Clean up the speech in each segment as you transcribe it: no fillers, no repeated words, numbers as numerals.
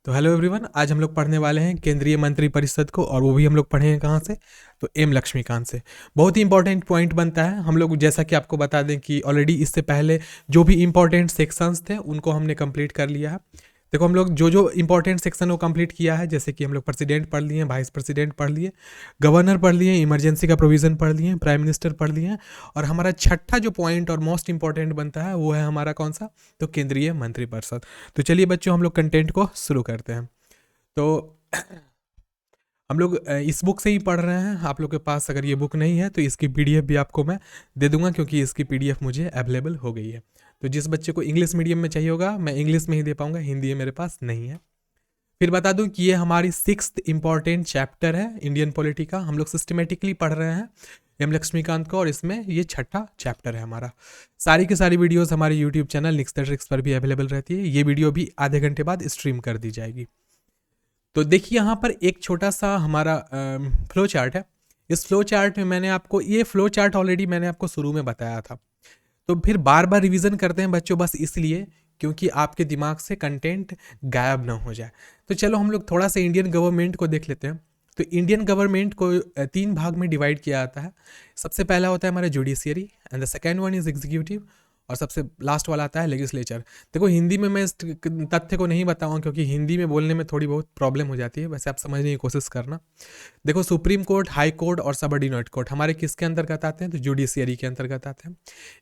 तो hello everyone, आज हम लोग पढ़ने वाले हैं केंद्रीय मंत्रिपरिषद को, और वो भी हम लोग पढ़ेंगे कहाँ से, तो एम लक्ष्मीकांत से। बहुत ही इंपॉर्टेंट पॉइंट बनता है। हम लोग जैसा कि आपको बता दें कि ऑलरेडी इससे पहले जो भी इंपॉर्टेंट सेक्शंस थे उनको हमने कंप्लीट कर लिया है। देखो, हम लोग जो जो इंपॉर्टेंट सेक्शन वो कंप्लीट किया है, जैसे कि हम लोग प्रेसिडेंट पढ़ लिए, वाइस प्रेसिडेंट पढ़ लिए, गवर्नर पढ़ लिए, इमरजेंसी का प्रोविज़न पढ़ लिए, प्राइम मिनिस्टर पढ़ लिए, और हमारा छठा जो पॉइंट और मोस्ट इंपॉर्टेंट बनता है वो है हमारा कौन सा, तो केंद्रीय मंत्रिपरिषद। तो चलिए बच्चों, हम लोग कंटेंट को शुरू करते हैं। तो हम लोग इस बुक से ही पढ़ रहे हैं। आप लोग के पास अगर ये बुक नहीं है तो इसकी पीडीएफ भी आपको मैं दे दूंगा, क्योंकि इसकी पीडीएफ मुझे अवेलेबल हो गई है। तो जिस बच्चे को इंग्लिश मीडियम में चाहिए होगा, मैं इंग्लिश में ही दे पाऊंगा, हिंदी मेरे पास नहीं है। फिर बता दूं कि ये हमारी 6th इंपॉर्टेंट चैप्टर है इंडियन पॉलिटी का। हम लोग सिस्टमेटिकली पढ़ रहे हैं एम लक्ष्मीकांत को, और इसमें ये छठा चैप्टर है हमारा। सारी की सारी वीडियोस हमारे YouTube channel Nix the Tricks पर भी अवेलेबल रहती है। ये वीडियो भी आधे घंटे बाद स्ट्रीम कर दी जाएगी। तो देखिए, यहाँ पर एक छोटा सा हमारा फ्लो चार्ट है। इस फ्लो चार्ट में मैंने आपको ये फ्लो चार्ट ऑलरेडी मैंने आपको शुरू में बताया था। तो फिर बार बार रिवीजन करते हैं बच्चों, बस इसलिए क्योंकि आपके दिमाग से कंटेंट गायब ना हो जाए। तो चलो हम लोग थोड़ा सा इंडियन गवर्नमेंट को देख लेते हैं। तो इंडियन गवर्नमेंट को 3 भाग में डिवाइड किया जाता है। सबसे पहला होता है हमारा judiciary, and the second one is executive, और सबसे लास्ट वाला आता है लेजिस्लेचर। देखो, हिंदी में मैं इस तथ्य को नहीं बताऊंगा, क्योंकि हिंदी में बोलने में थोड़ी बहुत प्रॉब्लम हो जाती है। वैसे आप समझने की कोशिश करना। देखो, सुप्रीम कोर्ट, हाई कोर्ट और सबऑर्डिनेट कोर्ट हमारे किसके अंतर्गत आते हैं, तो जुडिशियरी के अंतर्गत आते हैं।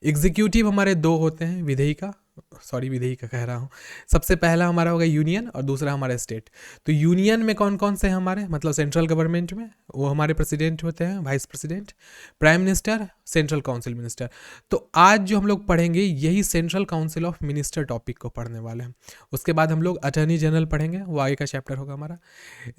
एग्जीक्यूटिव हमारे 2 होते हैं, विधेयी का कह रहा हूँ। सबसे पहला हमारा होगा यूनियन, और दूसरा हमारा स्टेट। तो यूनियन में कौन कौन से हैं हमारे, मतलब सेंट्रल गवर्नमेंट में, वो हमारे प्रेसिडेंट होते हैं, vice president, prime minister, central council minister. तो आज जो हम लोग पढ़ेंगे यही central council of minister topic को पढ़ने वाले हैं। उसके बाद हम लोग अटर्नी जनरल पढ़ेंगे, वो आगे का चैप्टर होगा हमारा।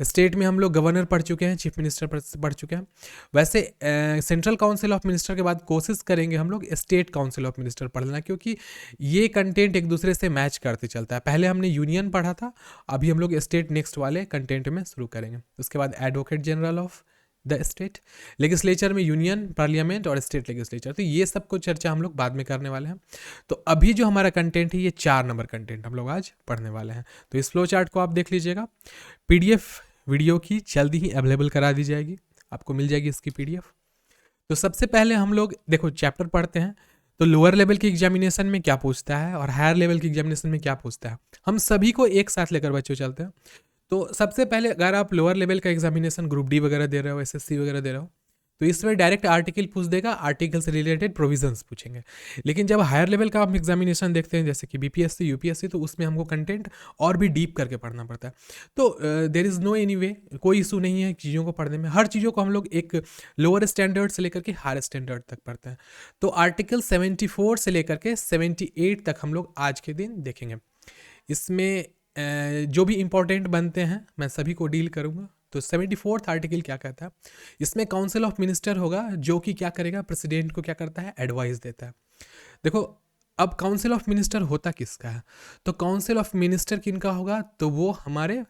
स्टेट में हम लोग गवर्नर पढ़ चुके हैं, चीफ मिनिस्टर पढ़ चुके हैं। वैसे सेंट्रल काउंसिल ऑफ मिनिस्टर के बाद कोशिश करेंगे हम लोग स्टेट काउंसिल ऑफ मिनिस्टर पढ़ना, क्योंकि ये कंटेंट एक दूसरे से मैच करते चलता है। पहले हमने यूनियन पढ़ा था, अभी हम लोग स्टेट नेक्स्ट वाले कंटेंट में शुरू करेंगे। उसके बाद advocate general of the state, legislature में यूनियन पार्लियामेंट और स्टेट लेजिस्लेचर। तो ये सब को चर्चा हम लोग बाद में करने वाले हैं। तो अभी जो हमारा कंटेंट है, ये 4 नंबर कंटेंट हम लोग आज पढ़ने वाले हैं। तो इस फ्लो चार्ट को आप देख लीजिएगा। पीडीएफ वीडियो की जल्दी ही अवेलेबल करा दी जाएगी, आपको मिल जाएगी इसकी पीडीएफ। तो सबसे पहले हम लोग देखो चैप्टर पढ़ते हैं। तो लोअर लेवल की एग्जामिनेशन में क्या पूछता है और हायर लेवल की एग्जामिनेशन में क्या पूछता है, हम सभी को एक साथ लेकर बच्चों चलते हैं। तो सबसे पहले अगर आप लोअर लेवल का एग्जामिनेशन ग्रुप डी वगैरह दे रहे हो, एसएससी वगैरह दे रहे हो, तो इसमें डायरेक्ट आर्टिकल पूछ देगा, आर्टिकल से रिलेटेड प्रोविजंस पूछेंगे। लेकिन जब हायर लेवल का आप एग्जामिनेशन देखते हैं, जैसे कि बीपीएससी, यूपीएससी, तो उसमें हमको कंटेंट और भी डीप करके पढ़ना पड़ता है। तो there is no any way, कोई इशू नहीं है चीज़ों को पढ़ने में। हर चीज़ों को हम लोग एक लोअर स्टैंडर्ड से लेकर के हायर स्टैंडर्ड तक पढ़ते हैं। तो आर्टिकल 74 से लेकर के 78 तक हम लोग आज के दिन देखेंगे। इसमें जो भी इंपॉर्टेंट बनते हैं मैं सभी को डील करूँगा। तो 74th आर्टिकल क्या कहता है, इसमें काउंसिल ऑफ मिनिस्टर होगा, जो कि क्या करेगा, प्रेसिडेंट को क्या करता है, एडवाइस देता है। देखो, अब काउंसिल ऑफ मिनिस्टर होता किसका है, तो काउंसिल ऑफ मिनिस्टर किनका होगा, तो वो हमारे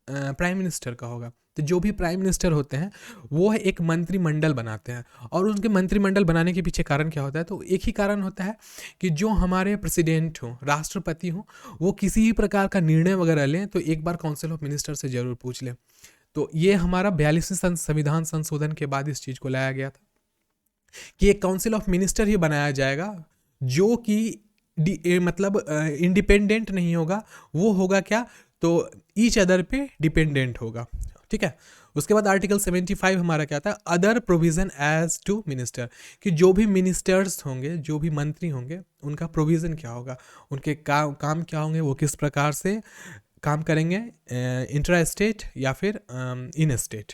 प्राइम मिनिस्टर का होगा। तो जो भी प्राइम मिनिस्टर होते हैं वो एक मंत्रिमंडल बनाते हैं, और उनके मंत्रिमंडल बनाने के पीछे कारण क्या होता है, तो एक ही कारण होता है कि जो हमारे प्रेसिडेंट हों, राष्ट्रपति हों, वो किसी भी प्रकार का निर्णय वगैरह लें तो एक बार काउंसिल ऑफ मिनिस्टर से जरूर पूछ लें। तो ये हमारा 42वें संविधान संशोधन के बाद इस चीज़ को लाया गया था कि एक काउंसिल ऑफ मिनिस्टर ही बनाया जाएगा, जो कि मतलब इंडिपेंडेंट नहीं होगा। वो होगा क्या, तो ईच अदर पे डिपेंडेंट होगा। ठीक है। उसके बाद आर्टिकल 75 हमारा क्या था, other provision as to minister, कि जो भी मिनिस्टर्स होंगे, जो भी मंत्री होंगे, उनका प्रोविजन क्या होगा, उनके काम क्या होंगे, वो किस प्रकार से काम करेंगे, इंट्रा स्टेट या फिर इन स्टेट।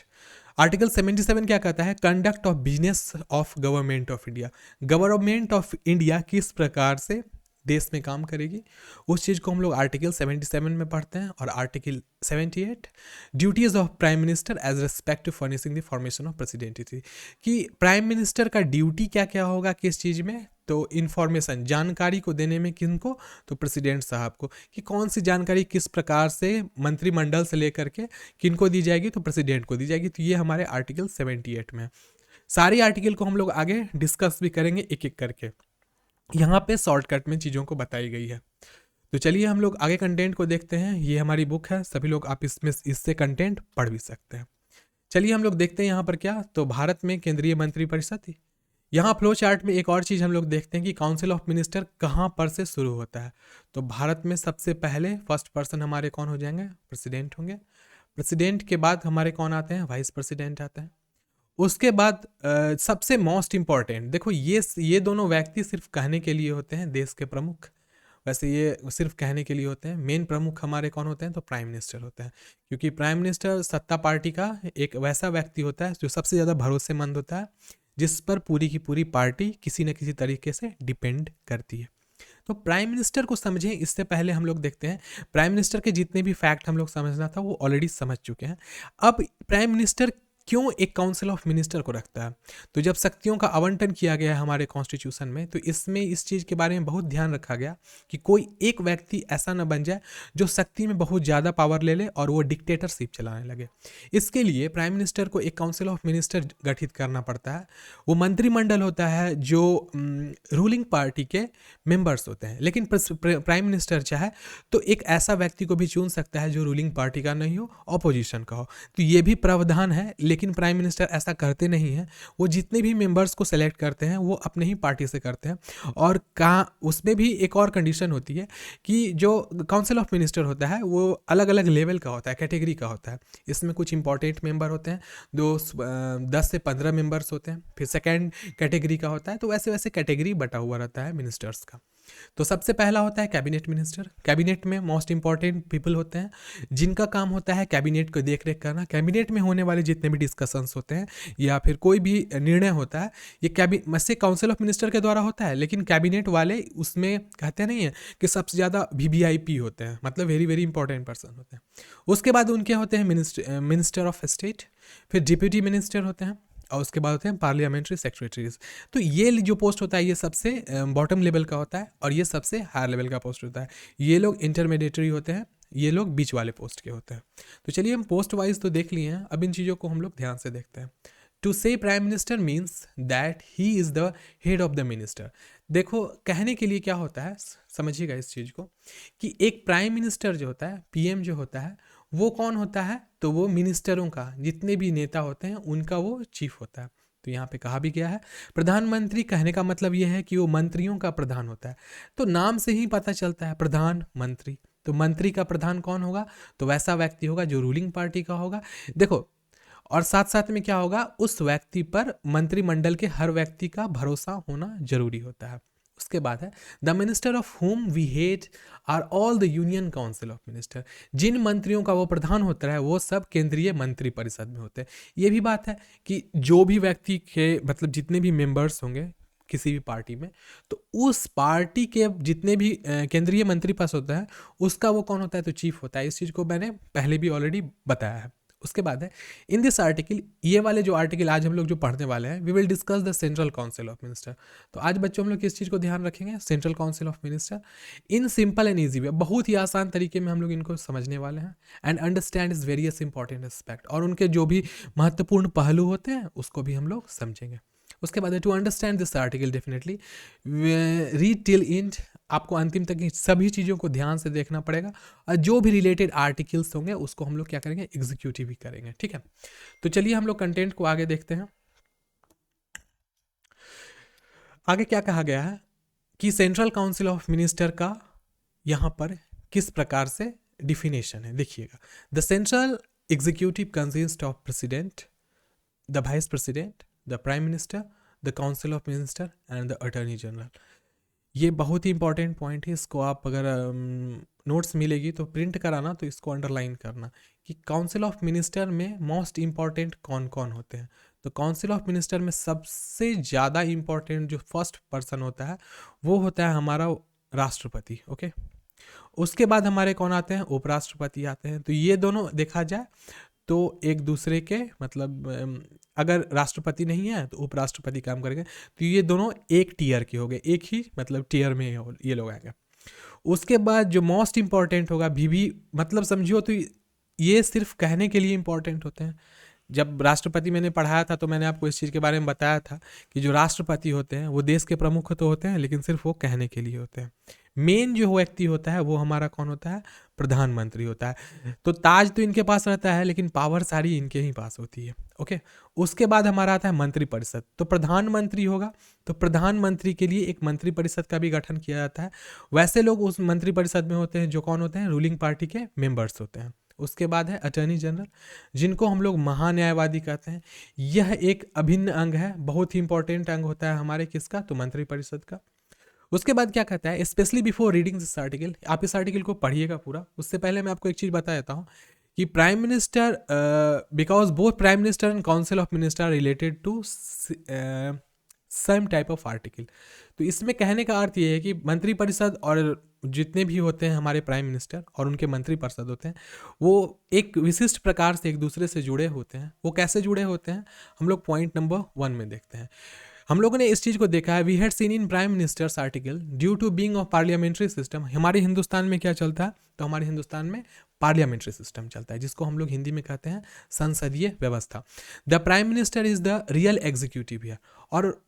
आर्टिकल 77 क्या कहता है, conduct of business of government of India, government of India किस प्रकार से देश में काम करेगी, उस चीज़ को हम लोग आर्टिकल 77 में पढ़ते हैं। और article 78, duties of prime minister as respect to furnishing the formation of presidency, कि प्राइम मिनिस्टर का ड्यूटी क्या क्या होगा किस चीज़ में, तो इन्फॉर्मेशन, जानकारी को देने में किनको, तो प्रेसिडेंट साहब को, कि कौन सी जानकारी किस प्रकार से मंत्रिमंडल से लेकर के किनको दी जाएगी, तो प्रेसिडेंट को दी जाएगी। तो ये हमारे आर्टिकल 78 में। सारी आर्टिकल को हम लोग आगे डिस्कस भी करेंगे एक एक करके, यहाँ पे शॉर्टकट में चीज़ों को बताई गई है। तो चलिए हम लोग आगे कंटेंट को देखते हैं। ये हमारी बुक है, सभी लोग आप इससे कंटेंट पढ़ भी सकते हैं। चलिए हम लोग देखते हैं यहाँ पर क्या, तो भारत में केंद्रीय मंत्रिपरिषद। यहाँ फ्लो चार्ट में एक और चीज़ हम लोग देखते हैं कि काउंसिल ऑफ मिनिस्टर कहाँ पर से शुरू होता है। तो भारत में सबसे पहले फर्स्ट पर्सन हमारे कौन हो जाएंगे, प्रेसिडेंट होंगे। प्रेसिडेंट के बाद हमारे कौन आते हैं, वाइस प्रेसिडेंट आते हैं। उसके बाद सबसे मोस्ट इम्पॉर्टेंट, देखो ये दोनों व्यक्ति सिर्फ कहने के लिए होते हैं, देश के प्रमुख। वैसे ये सिर्फ कहने के लिए होते हैं। मेन प्रमुख हमारे कौन होते हैं, तो प्राइम मिनिस्टर होते हैं, क्योंकि प्राइम मिनिस्टर सत्ता पार्टी का एक वैसा व्यक्ति होता है जो सबसे ज़्यादा भरोसेमंद होता है, जिस पर पूरी की पूरी पार्टी किसी न किसी तरीके से डिपेंड करती है। तो प्राइम मिनिस्टर को समझें, इससे पहले हम लोग देखते हैं प्राइम मिनिस्टर के जितने भी फैक्ट हम लोग समझना था वो ऑलरेडी समझ चुके हैं। अब प्राइम मिनिस्टर क्यों एक काउंसिल ऑफ मिनिस्टर को रखता है, तो जब शक्तियों का आवंटन किया गया है हमारे कॉन्स्टिट्यूशन में, तो इसमें इस चीज़ के बारे में बहुत ध्यान रखा गया कि कोई एक व्यक्ति ऐसा न बन जाए जो शक्ति में बहुत ज़्यादा पावर ले ले और वो डिक्टेटरशिप चलाने लगे। इसके लिए प्राइम मिनिस्टर को एक काउंसिल ऑफ मिनिस्टर गठित करना पड़ता है। वो मंत्रिमंडल होता है जो रूलिंग पार्टी के मेंबर्स होते हैं, लेकिन प्राइम मिनिस्टर चाहे तो एक ऐसा व्यक्ति को भी चुन सकता है जो रूलिंग पार्टी का नहीं हो, ऑपोजिशन का हो। तो ये भी प्रावधान है, लेकिन प्राइम मिनिस्टर ऐसा करते नहीं हैं। वो जितने भी मेंबर्स को सेलेक्ट करते हैं वो अपने ही पार्टी से करते हैं। और उसमें भी एक और कंडीशन होती है कि जो काउंसिल ऑफ मिनिस्टर होता है वो अलग अलग लेवल का होता है, कैटेगरी का होता है। इसमें कुछ इंपॉर्टेंट मेंबर होते हैं, 10 से 15 मेंबर्स होते हैं। फिर सेकेंड कैटेगरी का होता है, तो वैसे वैसे कैटेगरी बटा हुआ रहता है मिनिस्टर्स का। तो सबसे पहला होता है कैबिनेट मिनिस्टर। कैबिनेट में मोस्ट इंपॉर्टेंट पीपल होते हैं जिनका काम होता है कैबिनेट को देख रेख करना। कैबिनेट में होने वाले जितने भी डिस्कशंस होते हैं या फिर कोई भी निर्णय होता है, ये कैबिनेट से काउंसिल ऑफ मिनिस्टर के द्वारा होता है, लेकिन कैबिनेट वाले उसमें कहते नहीं है कि सबसे ज़्यादा VVIP होते हैं, मतलब वेरी वेरी इंपॉर्टेंट पर्सन होते हैं। उसके बाद उनके होते हैं मिनिस्टर ऑफ स्टेट, फिर डिप्यूटी मिनिस्टर होते हैं, और उसके बाद होते हैं पार्लियामेंट्री सेक्रेटरीज। तो ये जो पोस्ट होता है ये सबसे बॉटम लेवल का होता है और ये सबसे हायर लेवल का पोस्ट होता है। ये लोग इंटरमीडिएटरी होते हैं, ये लोग बीच वाले पोस्ट के होते हैं। तो चलिए हम पोस्ट वाइज तो देख लिए हैं, अब इन चीज़ों को हम लोग ध्यान से देखते हैं। टू से prime minister means that he is the head of the minister. देखो कहने के लिए क्या होता है, समझिएगा इस चीज़ को, कि एक प्राइम मिनिस्टर जो होता है, PM जो होता है, वो कौन होता है, तो वो मिनिस्टरों का, जितने भी नेता होते हैं उनका वो चीफ होता है। तो यहाँ पे कहा भी गया है प्रधानमंत्री, कहने का मतलब ये है कि वो मंत्रियों का प्रधान होता है। तो नाम से ही पता चलता है प्रधानमंत्री, तो मंत्री का प्रधान कौन होगा, तो वैसा व्यक्ति होगा जो रूलिंग पार्टी का होगा। देखो और साथ साथ में क्या होगा, उस व्यक्ति पर मंत्रिमंडल के हर व्यक्ति का भरोसा होना जरूरी होता है। उसके बाद है the minister of whom we hate are all the union council of minister. जिन मंत्रियों का वो प्रधान होता है वो सब केंद्रीय मंत्री परिषद में होते हैं। ये भी बात है कि जो भी व्यक्ति के मतलब जितने भी मेंबर्स होंगे किसी भी पार्टी में, तो उस पार्टी के जितने भी केंद्रीय मंत्री पद होता है उसका वो कौन होता है, तो चीफ होता है। इस चीज़ को मैंने पहले भी ऑलरेडी बताया है। उसके बाद है इन दिस आर्टिकल, ये वाले जो आर्टिकल आज हम लोग जो पढ़ने वाले हैं, we will discuss the central council of minister. तो आज बच्चों हम लोग किस चीज़ को ध्यान रखेंगे, central council of minister, in simple and easy way, बहुत ही आसान तरीके में हम लोग इनको समझने वाले हैं। And understand is various important aspect, और उनके जो भी महत्वपूर्ण पहलू होते हैं उसको भी हम लोग समझेंगे। उसके बाद है to understand this article definitely read till end, आपको अंतिम तक सभी चीज़ों को ध्यान से देखना पड़ेगा, और जो भी रिलेटेड आर्टिकल्स होंगे उसको हम लोग क्या करेंगे, एग्जीक्यूटिव भी करेंगे। ठीक है, तो चलिए हम लोग कंटेंट को आगे देखते हैं। आगे क्या कहा गया है कि सेंट्रल काउंसिल ऑफ मिनिस्टर का यहाँ पर किस प्रकार से डिफिनेशन है, देखिएगा। The central executive consist of president, the vice president, the prime minister, the council of minister and the attorney general. ये बहुत ही इंपॉर्टेंट पॉइंट है, इसको आप अगर नोट्स मिलेगी तो प्रिंट कराना, तो इसको अंडरलाइन करना कि काउंसिल ऑफ मिनिस्टर में मोस्ट इंपॉर्टेंट कौन कौन होते हैं। तो काउंसिल ऑफ मिनिस्टर में सबसे ज़्यादा इंपॉर्टेंट जो फर्स्ट पर्सन होता है वो होता है हमारा राष्ट्रपति। ओके, उसके बाद हमारे कौन आते हैं, उपराष्ट्रपति आते हैं। तो ये दोनों देखा जाए तो एक दूसरे के मतलब अगर राष्ट्रपति नहीं है तो उपराष्ट्रपति काम करेंगे, तो ये दोनों एक टीयर के हो गए, एक ही मतलब टीयर में ये लोग आएंगे। उसके बाद जो मोस्ट इंपॉर्टेंट होगा VP, मतलब समझियो तो ये सिर्फ कहने के लिए इंपॉर्टेंट होते हैं। जब राष्ट्रपति मैंने पढ़ाया था तो मैंने आपको इस चीज़ के बारे में बताया था कि जो राष्ट्रपति होते हैं वो देश के प्रमुख तो होते हैं, लेकिन सिर्फ वो कहने के लिए होते हैं। मेन जो व्यक्ति होता है वो हमारा कौन होता है, प्रधानमंत्री होता है। तो ताज तो इनके पास रहता है लेकिन पावर सारी इनके ही पास होती है। ओके, उसके बाद हमारा आता है मंत्रिपरिषद। तो प्रधानमंत्री होगा, तो प्रधानमंत्री के लिए एक मंत्रिपरिषद का भी गठन किया जाता है। वैसे लोग उस मंत्रिपरिषद में होते हैं जो कौन होते हैं, रूलिंग पार्टी के मेंबर्स होते हैं। उसके बाद है अटॉर्नी जनरल, जिनको हम लोग महान्यायवादी कहते हैं। यह एक अभिन्न अंग है, बहुत ही इंपॉर्टेंट अंग होता है हमारे किसका, तो मंत्रिपरिषद का। उसके बाद क्या कहता है, specially before reading this article, आप इस आर्टिकल को पढ़िएगा पूरा, उससे पहले मैं आपको एक चीज़ बता देता हूँ कि prime minister, because both prime minister and council of minister related to same type of article. तो इसमें कहने का अर्थ ये है कि मंत्रिपरिषद और जितने भी होते हैं हमारे प्राइम मिनिस्टर और उनके मंत्रिपरिषद होते हैं, वो एक विशिष्ट प्रकार से एक दूसरे से जुड़े होते हैं। वो कैसे जुड़े होते हैं, हम लोग पॉइंट नंबर 1 में देखते हैं। हम लोगों ने इस चीज़ को देखा है, we had seen in prime minister's article due to being of parliamentary system. हमारे हिंदुस्तान में क्या चलता है, तो हमारे हिंदुस्तान में पार्लियामेंट्री सिस्टम चलता है, जिसको हम लोग हिंदी में कहते हैं संसदीय व्यवस्था। The prime minister is the real executive here. और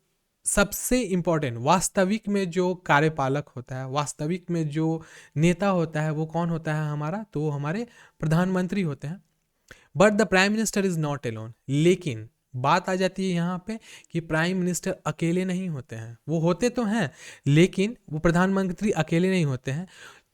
सबसे इंपॉर्टेंट, वास्तविक में जो कार्यपालक होता है, वास्तविक में जो नेता होता है, वो कौन होता है हमारा, तो हमारे प्रधानमंत्री होते हैं। But the prime minister is not alone. लेकिन बात आ जाती है यहाँ पे कि प्राइम मिनिस्टर अकेले नहीं होते हैं, वो होते तो हैं लेकिन वो प्रधानमंत्री अकेले नहीं होते हैं।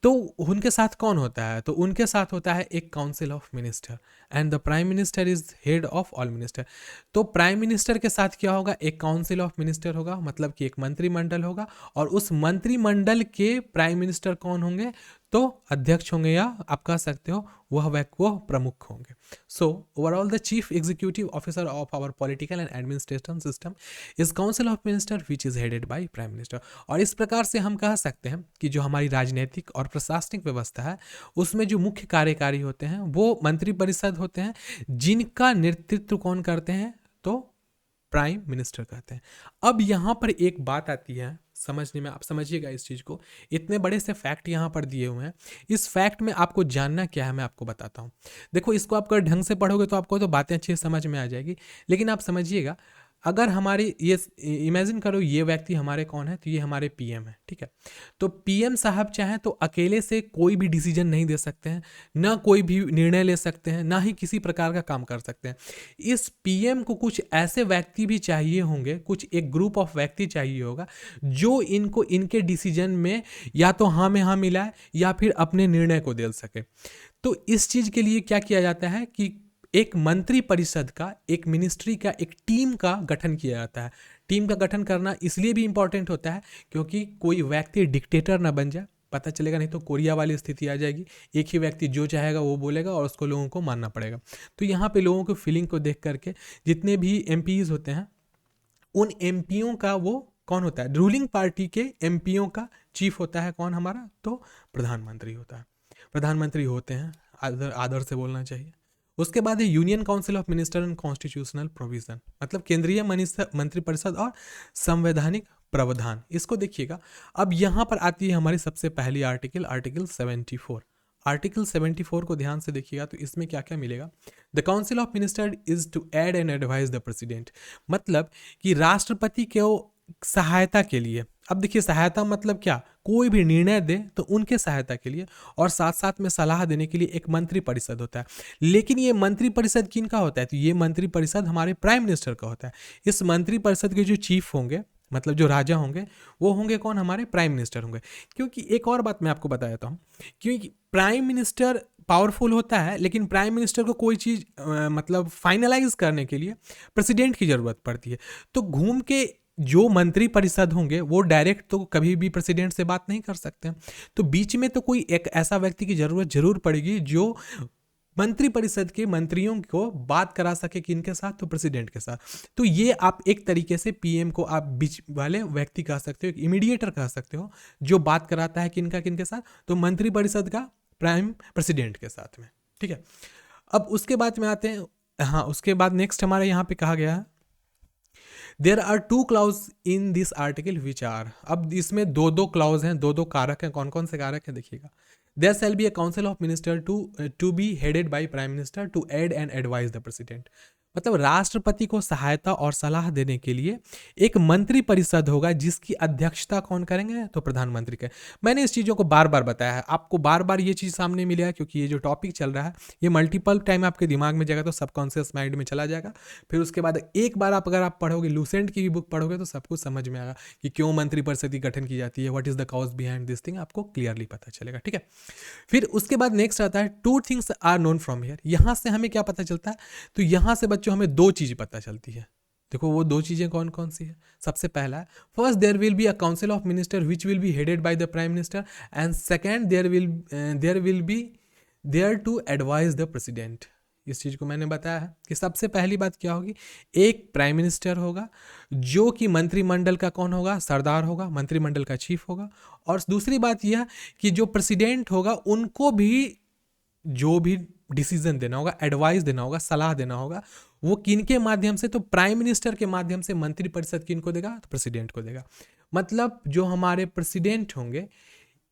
तो उनके साथ कौन होता है, तो उनके साथ होता है एक council of minister and the prime minister is head of all minister. तो प्राइम मिनिस्टर के साथ क्या होगा, एक काउंसिल ऑफ मिनिस्टर होगा, मतलब कि एक मंत्रिमंडल होगा, और उस मंत्रिमंडल के प्राइम मिनिस्टर कौन होंगे, तो अध्यक्ष होंगे, या आप कह सकते हो वह प्रमुख होंगे। So overall the chief executive officer of our political and administration system is council of minister which is headed by prime minister. और इस प्रकार से हम कह सकते हैं कि जो हमारी राजनीतिक और प्रशासनिक व्यवस्था है, उसमें जो मुख्य कार्यकारी होते हैं वो मंत्रिपरिषद होते हैं, जिनका नेतृत्व कौन करते हैं, तो प्राइम मिनिस्टर कहते हैं। अब यहाँ पर एक बात आती है समझने में, आप समझिएगा इस चीज़ को। इतने बड़े से फैक्ट यहाँ पर दिए हुए हैं, इस फैक्ट में आपको जानना क्या है मैं आपको बताता हूँ। देखो, इसको आप अगर ढंग से पढ़ोगे तो आपको तो बातें अच्छी समझ में आ जाएगी, लेकिन आप समझिएगा, अगर हमारी ये इमेजिन करो ये व्यक्ति हमारे कौन है, तो ये हमारे पीएम है, ठीक है। तो पीएम साहब चाहे तो अकेले से कोई भी डिसीजन नहीं दे सकते हैं, ना कोई भी निर्णय ले सकते हैं, ना ही किसी प्रकार का काम कर सकते हैं। इस पीएम को कुछ ऐसे व्यक्ति भी चाहिए होंगे, कुछ एक ग्रुप ऑफ व्यक्ति चाहिए होगा जो इनको इनके डिसीजन में या तो हाँ में हाँ मिलाए या फिर अपने निर्णय को दे सके। तो इस चीज़ के लिए क्या किया जाता है कि एक मंत्री परिषद का, एक मिनिस्ट्री का, एक टीम का गठन किया जाता है। टीम का गठन करना इसलिए भी इंपॉर्टेंट होता है क्योंकि कोई व्यक्ति डिक्टेटर ना बन जाए, पता चलेगा नहीं तो कोरिया वाली स्थिति आ जाएगी, एक ही व्यक्ति जो चाहेगा वो बोलेगा और उसको लोगों को मानना पड़ेगा। तो यहाँ पे लोगों को फीलिंग को देख करके जितने भी एमपीज होते हैं, उन एमपीओं का वो कौन होता है, रूलिंग पार्टी के एमपीओं का चीफ होता है कौन हमारा, तो प्रधानमंत्री होता है। प्रधानमंत्री होते हैं, आदर से बोलना चाहिए। उसके बाद है union council of minister and constitutional provision, मतलब केंद्रीय मंत्रिपरिषद और संवैधानिक प्रावधान। इसको देखिएगा, अब यहाँ पर आती है हमारी सबसे पहली आर्टिकल, आर्टिकल 74। आर्टिकल 74 को ध्यान से देखिएगा तो इसमें क्या क्या मिलेगा। The council of minister is to aid and advise the president, मतलब कि राष्ट्रपति को सहायता के लिए, अब देखिए सहायता मतलब क्या, कोई भी निर्णय दे तो उनके सहायता के लिए और साथ साथ में सलाह देने के लिए एक मंत्री परिषद होता है। लेकिन ये मंत्री परिषद किनका होता है, तो ये मंत्री परिषद हमारे प्राइम मिनिस्टर का होता है। इस मंत्री परिषद के जो चीफ होंगे, मतलब जो राजा होंगे, वो होंगे कौन, हमारे प्राइम मिनिस्टर होंगे। क्योंकि एक और बात मैं आपको बता देता हूँ, क्योंकि प्राइम मिनिस्टर पावरफुल होता है, लेकिन प्राइम मिनिस्टर को कोई चीज़ मतलब फाइनलाइज करने के लिए प्रेसिडेंट की ज़रूरत पड़ती है। तो घूम के जो मंत्री परिषद होंगे वो डायरेक्ट तो कभी भी प्रेसिडेंट से बात नहीं कर सकते, तो बीच में तो कोई एक ऐसा व्यक्ति की ज़रूरत जरूर पड़ेगी जो मंत्री परिषद के मंत्रियों को बात करा सके, किनके साथ, तो प्रेसिडेंट के साथ। तो ये आप एक तरीके से पीएम को आप बीच वाले व्यक्ति कह सकते हो, इमीडिएटर कह सकते हो, जो बात कराता है किनका किनके साथ, तो मंत्री परिषद का प्राइम प्रेसिडेंट के साथ में, ठीक है। अब उसके बाद में आते हैं, हाँ उसके बाद नेक्स्ट हमारे यहाँ पे कहा गया है there are 2 clause in this article which are, अब इसमें दो क्लाउज हैं, दो कारक हैं। कौन कौन से कारक हैं देखिएगा। There shall be a council of minister to be headed by prime minister to aid and advise the president, मतलब राष्ट्रपति को सहायता और सलाह देने के लिए एक मंत्री परिषद होगा जिसकी अध्यक्षता कौन करेंगे, तो प्रधानमंत्री के। मैंने इस चीज़ों को बार बार बताया है, आपको बार बार ये चीज़ सामने मिलेगा क्योंकि ये जो टॉपिक चल रहा है ये मल्टीपल टाइम आपके दिमाग में जाएगा तो सबकॉन्शियस माइंड में चला जाएगा। फिर उसके बाद एक बार अगर आप पढ़ोगे, लूसेंट की भी बुक पढ़ोगे तो सब कुछ समझ में आएगा कि क्यों मंत्रिपरिषद की गठन की जाती है, what is the cause behind this thing, आपको क्लियरली पता चलेगा। ठीक है, फिर उसके बाद नेक्स्ट आता है two things are known from here. यहां से हमें क्या पता चलता है, तो यहां से बच्चों हमें दो चीज पता चलती है। देखो वो दो चीजें कौन कौन सी है। सबसे पहला है, first there will be a council of minister which will be headed by the prime minister, and second there will be there to advise the president. इस चीज को मैंने बताया है कि सबसे पहली बात क्या होगी, एक प्राइम मिनिस्टर होगा जो कि मंत्रिमंडल का कौन होगा, सरदार होगा, मंत्रिमंडल का चीफ होगा। और दूसरी बात यह कि जो प्रेसिडेंट होगा उनको भी जो भी डिसीजन देना होगा, एडवाइस देना होगा, सलाह देना होगा, वो किन के माध्यम से, तो प्राइम मिनिस्टर के माध्यम से। मंत्रिपरिषद किन को देगा, तो प्रेसिडेंट को देगा। मतलब जो हमारे प्रेसिडेंट होंगे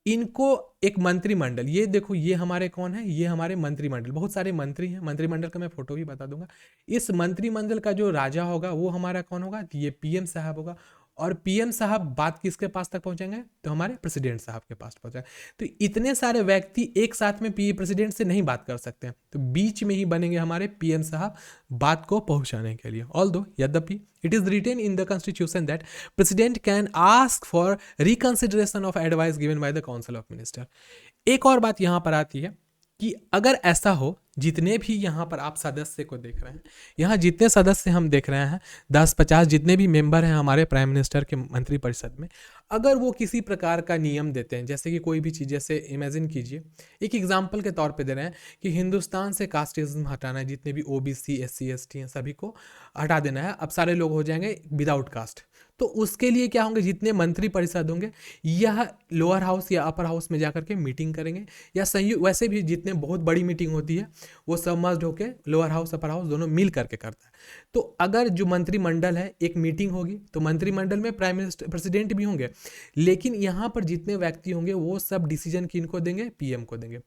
इनको एक मंत्रिमंडल, ये देखो ये हमारे कौन है, ये हमारे मंत्रिमंडल, बहुत सारे मंत्री हैं मंत्रिमंडल का, मैं फोटो भी बता दूंगा। इस मंत्रिमंडल का जो राजा होगा वो हमारा कौन होगा, ये पीएम साहब होगा। और पीएम साहब बात किसके पास तक पहुंचाएंगे, तो हमारे प्रेसिडेंट साहब के पास पहुंचाएंगे। तो इतने सारे व्यक्ति एक साथ में प्रेसिडेंट से नहीं बात कर सकते हैं, तो बीच में ही बनेंगे हमारे पीएम साहब बात को पहुंचाने के लिए। ऑल्दो यद्यपि it is written in the constitution that president can ask for reconsideration of advice given by the council of minister। एक और बात यहां पर आती है कि अगर ऐसा हो, जितने भी यहाँ पर आप सदस्य को देख रहे हैं, यहाँ जितने सदस्य हम देख रहे हैं 10-50 जितने भी मेंबर हैं हमारे प्राइम मिनिस्टर के मंत्रिपरिषद में, अगर वो किसी प्रकार का नियम देते हैं, जैसे कि कोई भी चीज़, जैसे इमेजिन कीजिए, एक एग्जांपल के तौर पे दे रहे हैं कि हिंदुस्तान से कास्टिज्म हटाना है, जितने भी ओबीसी SC ST हैं सभी को हटा देना है, अब सारे लोग हो जाएंगे विदाउट कास्ट। तो उसके लिए क्या होंगे, जितने मंत्री परिषद होंगे यह लोअर हाउस या अपर हाउस में जाकर के मीटिंग करेंगे, या संयुक्त, वैसे भी जितने बहुत बड़ी मीटिंग होती है वो सब मर्ज होके लोअर हाउस अपर हाउस दोनों मिल करके करता है। तो अगर जो मंत्रिमंडल है एक मीटिंग होगी, तो मंत्रिमंडल में प्राइम मिनिस्टर प्रेसिडेंट भी होंगे, लेकिन यहाँ पर जितने व्यक्ति होंगे वो सब डिसीजन किनको देंगे, पीएम को देंगे।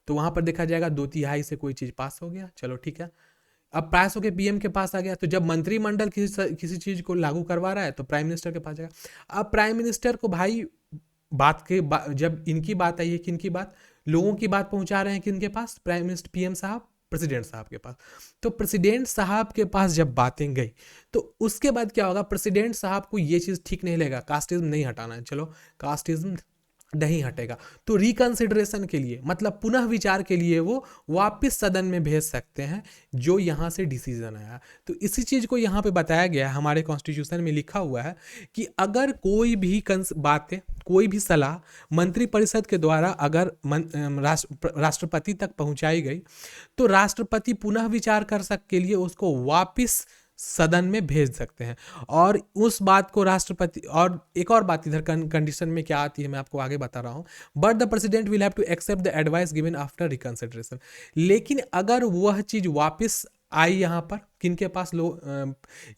तो वहां पर देखा जाएगा 2/3 से कोई चीज पास हो गया, चलो ठीक है, अब पास होके पीएम के पास आ गया। तो जब मंत्रिमंडल किसी चीज को लागू करवा रहा है तो प्राइम मिनिस्टर के पास जाएगा। अब प्राइम मिनिस्टर को भाई जब इनकी बात आई है, किनकी बात, लोगों की बात पहुंचा रहे हैं किनके पास, प्राइम मिनिस्टर पीएम साहब प्रेसिडेंट साहब के पास। तो प्रेसिडेंट साहब के पास जब बातें गई तो उसके बाद क्या होगा, प्रेसिडेंट साहब को ये चीज ठीक नहीं लगेगा, कास्टिज्म नहीं हटाना है, चलो कास्टिज्म नहीं हटेगा, तो रिकंसिडरेशन के लिए, मतलब पुनः विचार के लिए वो वापस सदन में भेज सकते हैं जो यहाँ से डिसीजन आया। तो इसी चीज को यहाँ पे बताया गया है, हमारे कॉन्स्टिट्यूशन में लिखा हुआ है कि अगर कोई भी बातें, कोई भी सलाह मंत्रिपरिषद के द्वारा अगर राष्ट्रपति तक पहुंचाई गई तो राष्ट्रपति पुनः विचार कर सक के लिए उसको वापस सदन में भेज सकते हैं। और उस बात को राष्ट्रपति, और एक और बात इधर कंडीशन में क्या आती है मैं आपको आगे बता रहा हूं, but the president will have to accept the advice given after reconsideration. लेकिन अगर वह चीज वापस आई यहाँ पर किनके पास,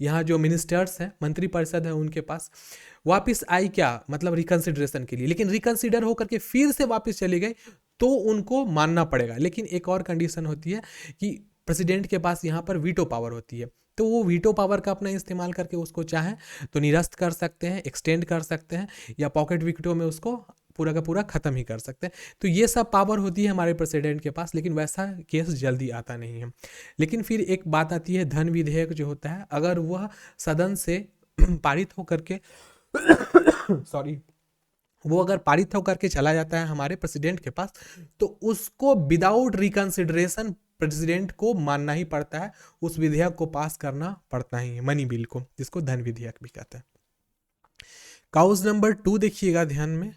यहाँ जो मिनिस्टर्स हैं, मंत्रिपरिषद है, उनके पास वापस आई, क्या मतलब रिकंसिडरेशन के लिए, लेकिन रिकंसिडर होकर के फिर से वापस चली गई तो उनको मानना पड़ेगा। लेकिन एक और कंडीशन होती है कि प्रेसिडेंट के पास यहाँ पर वीटो पावर होती है, तो वो वीटो पावर का अपना इस्तेमाल करके उसको चाहें तो निरस्त कर सकते हैं, एक्सटेंड कर सकते हैं, या पॉकेट वीटो में उसको पूरा का पूरा खत्म ही कर सकते हैं। तो ये सब पावर होती है हमारे प्रेसिडेंट के पास, लेकिन वैसा केस जल्दी आता नहीं है। लेकिन फिर एक बात आती है, धन विधेयक जो होता है, अगर वह सदन से पारित होकर के सॉरी वो अगर पारित होकर के चला जाता है हमारे प्रेसिडेंट के पास, तो उसको विदाउट रिकंसिडरेशन प्रेसिडेंट को मानना ही पड़ता है, उस विधेयक को पास करना पड़ता ही है, मनी बिल को, जिसको धन विधेयक भी कहते हैं। काउज नंबर 2 देखिएगा ध्यान में।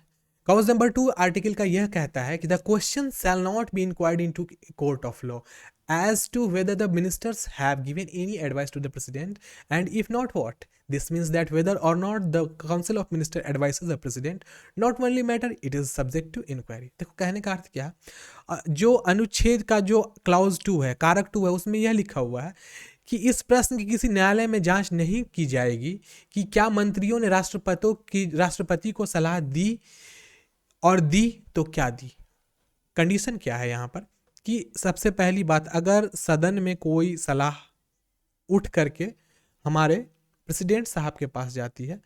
काउज नंबर 2 आर्टिकल का यह कहता है कि the question shall not be inquired into court of law as to whether the ministers have given any advice to the president, and if not, what. This means that whether or not the council of minister advises the president not only matter, it is subject to inquiry। देखो कहने का अर्थ क्या है, जो अनुच्छेद का जो clause 2 है, कारक 2 है, उसमें यह लिखा हुआ है कि इस प्रश्न की किसी न्यायालय में जांच नहीं की जाएगी कि क्या मंत्रियों ने राष्ट्रपति को सलाह दी, और दी तो क्या दी। कंडीशन क्या है यहाँ पर कि सबसे पहली बात, अगर सदन में कोई सलाह उठ करके हमारे प्रेसिडेंट साहब के पास जाती है।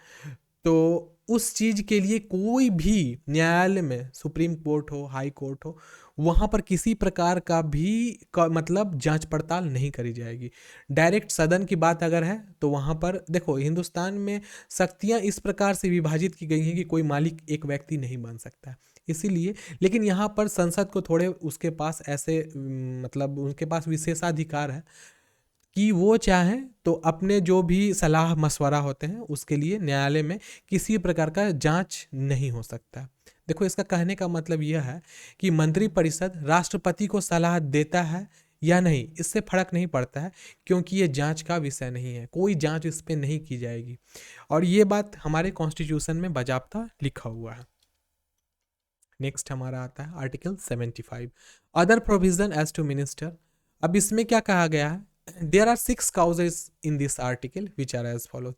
तो उस चीज़ के लिए कोई भी न्यायालय में, सुप्रीम कोर्ट हो, हाई कोर्ट हो, वहाँ पर किसी प्रकार का भी मतलब जांच पड़ताल नहीं करी जाएगी। डायरेक्ट सदन की बात अगर है तो वहाँ पर देखो, हिंदुस्तान में शक्तियाँ इस प्रकार से विभाजित की गई हैं कि कोई मालिक एक व्यक्ति नहीं बन सकता है, इसीलिए। लेकिन यहाँ पर संसद को थोड़े उसके पास ऐसे मतलब उनके पास विशेषाधिकार है कि वो चाहें तो अपने जो भी सलाह मशवरा होते हैं उसके लिए न्यायालय में किसी प्रकार का जांच नहीं हो सकता। देखो, इसका कहने का मतलब यह है कि मंत्रिपरिषद राष्ट्रपति को सलाह देता है या नहीं, इससे फर्क नहीं पड़ता है, क्योंकि ये जांच का विषय नहीं है, कोई जांच इस पर नहीं की जाएगी। और ये बात हमारे कॉन्स्टिट्यूशन में बाकायदा लिखा हुआ है। नेक्स्ट हमारा आता है article 75, other provision as to minister. अब इसमें क्या कहा गया है, there are 6 clauses in this article which are as follows.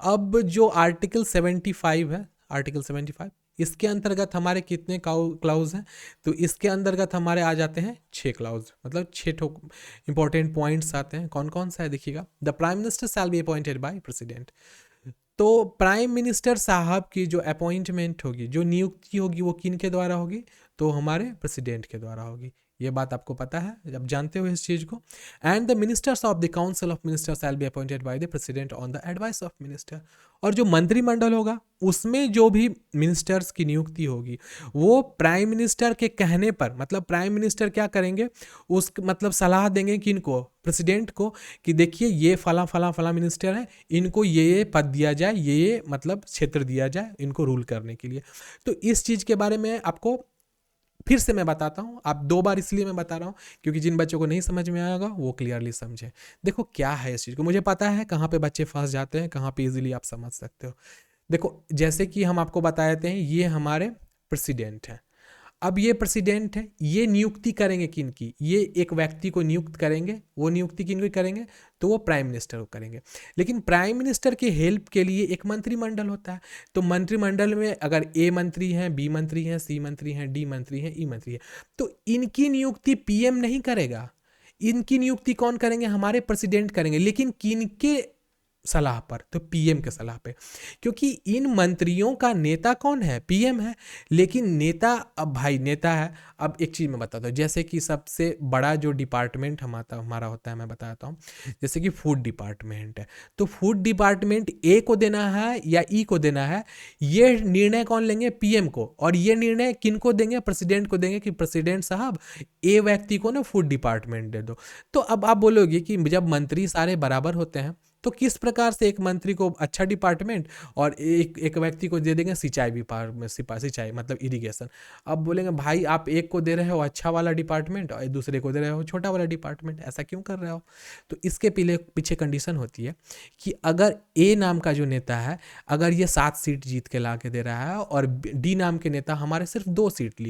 अब जो आर्टिकल 75 है, आर्टिकल 75, इसके अंतर्गत हमारे कितने क्लाउज हैं, तो इसके अंतर्गत हमारे आ जाते हैं 6 क्लाउज, मतलब 6 इंपॉर्टेंट पॉइंट्स आते हैं। कौन कौन सा है देखिएगा, the prime minister shall be appointed by president. तो प्राइम मिनिस्टर साहब की जो अपॉइंटमेंट होगी, जो नियुक्ति होगी, वो किन के द्वारा होगी, तो हमारे प्रेसिडेंट के द्वारा होगी। ये बात आपको पता है, जब जानते हो इस चीज़ को। And the ministers of the council of ministers shall be appointed by the president on the advice of minister. और जो मंत्रिमंडल होगा उसमें जो भी मिनिस्टर्स की नियुक्ति होगी वो प्राइम मिनिस्टर के कहने पर, मतलब प्राइम मिनिस्टर क्या करेंगे, उस मतलब सलाह देंगे किनको, प्रेसिडेंट को, कि देखिए ये फला फला फला मिनिस्टर है, इनको ये पद दिया जाए, ये मतलब क्षेत्र दिया जाए इनको रूल करने के लिए। तो इस चीज़ के बारे में आपको फिर से मैं बताता हूँ, आप 2 बार इसलिए मैं बता रहा हूँ क्योंकि जिन बच्चों को नहीं समझ में आएगा वो क्लियरली समझे। देखो क्या है इस चीज़ को, मुझे पता है कहाँ पे बच्चे फंस जाते हैं, कहाँ पे इजीली आप समझ सकते हो। देखो, जैसे कि हम आपको बता देते हैं, ये हमारे प्रेसिडेंट हैं। अब ये प्रेसिडेंट है, ये नियुक्ति करेंगे किन की, ये एक व्यक्ति को नियुक्त करेंगे, वो नियुक्ति किन को करेंगे, तो वो प्राइम मिनिस्टर को करेंगे। लेकिन प्राइम मिनिस्टर के हेल्प के लिए एक मंत्रिमंडल होता है, तो मंत्रिमंडल में अगर ए मंत्री हैं, बी मंत्री हैं, सी मंत्री हैं, डी मंत्री हैं, ई मंत्री है, तो इनकी नियुक्ति पीएम नहीं करेगा, इनकी नियुक्ति कौन करेंगे, हमारे प्रेसिडेंट करेंगे। लेकिन किनके सलाह पर, तो पीएम के सलाह पे, क्योंकि इन मंत्रियों का नेता कौन है, पीएम है। लेकिन नेता, अब भाई नेता है, अब एक चीज़ मैं बताता हूँ, जैसे कि सबसे बड़ा जो डिपार्टमेंट हमारा होता है, मैं बताता हूँ, जैसे कि फूड डिपार्टमेंट है, तो फूड डिपार्टमेंट ए को देना है या ई को देना है, ये निर्णय कौन लेंगे, पीएम को। और ये निर्णय किन को देंगे, प्रेसिडेंट को देंगे कि प्रेसिडेंट साहब ए व्यक्ति को ना फूड डिपार्टमेंट दे दो। तो अब आप बोलोगे कि जब मंत्री सारे बराबर होते हैं तो किस प्रकार से एक मंत्री को अच्छा डिपार्टमेंट और एक व्यक्ति को दे देंगे सिंचाई विभाग में, सिंचाई मतलब इरिगेशन। अब बोलेंगे भाई आप एक को दे रहे हो अच्छा वाला डिपार्टमेंट और दूसरे को दे रहे हो छोटा वाला डिपार्टमेंट, ऐसा क्यों कर रहे हो। तो इसके पीछे कंडीशन होती है कि अगर ए नाम का जो नेता है, अगर ये 7 सीट जीत के ला के दे रहा है और डी नाम के नेता हमारे सिर्फ 2 सीट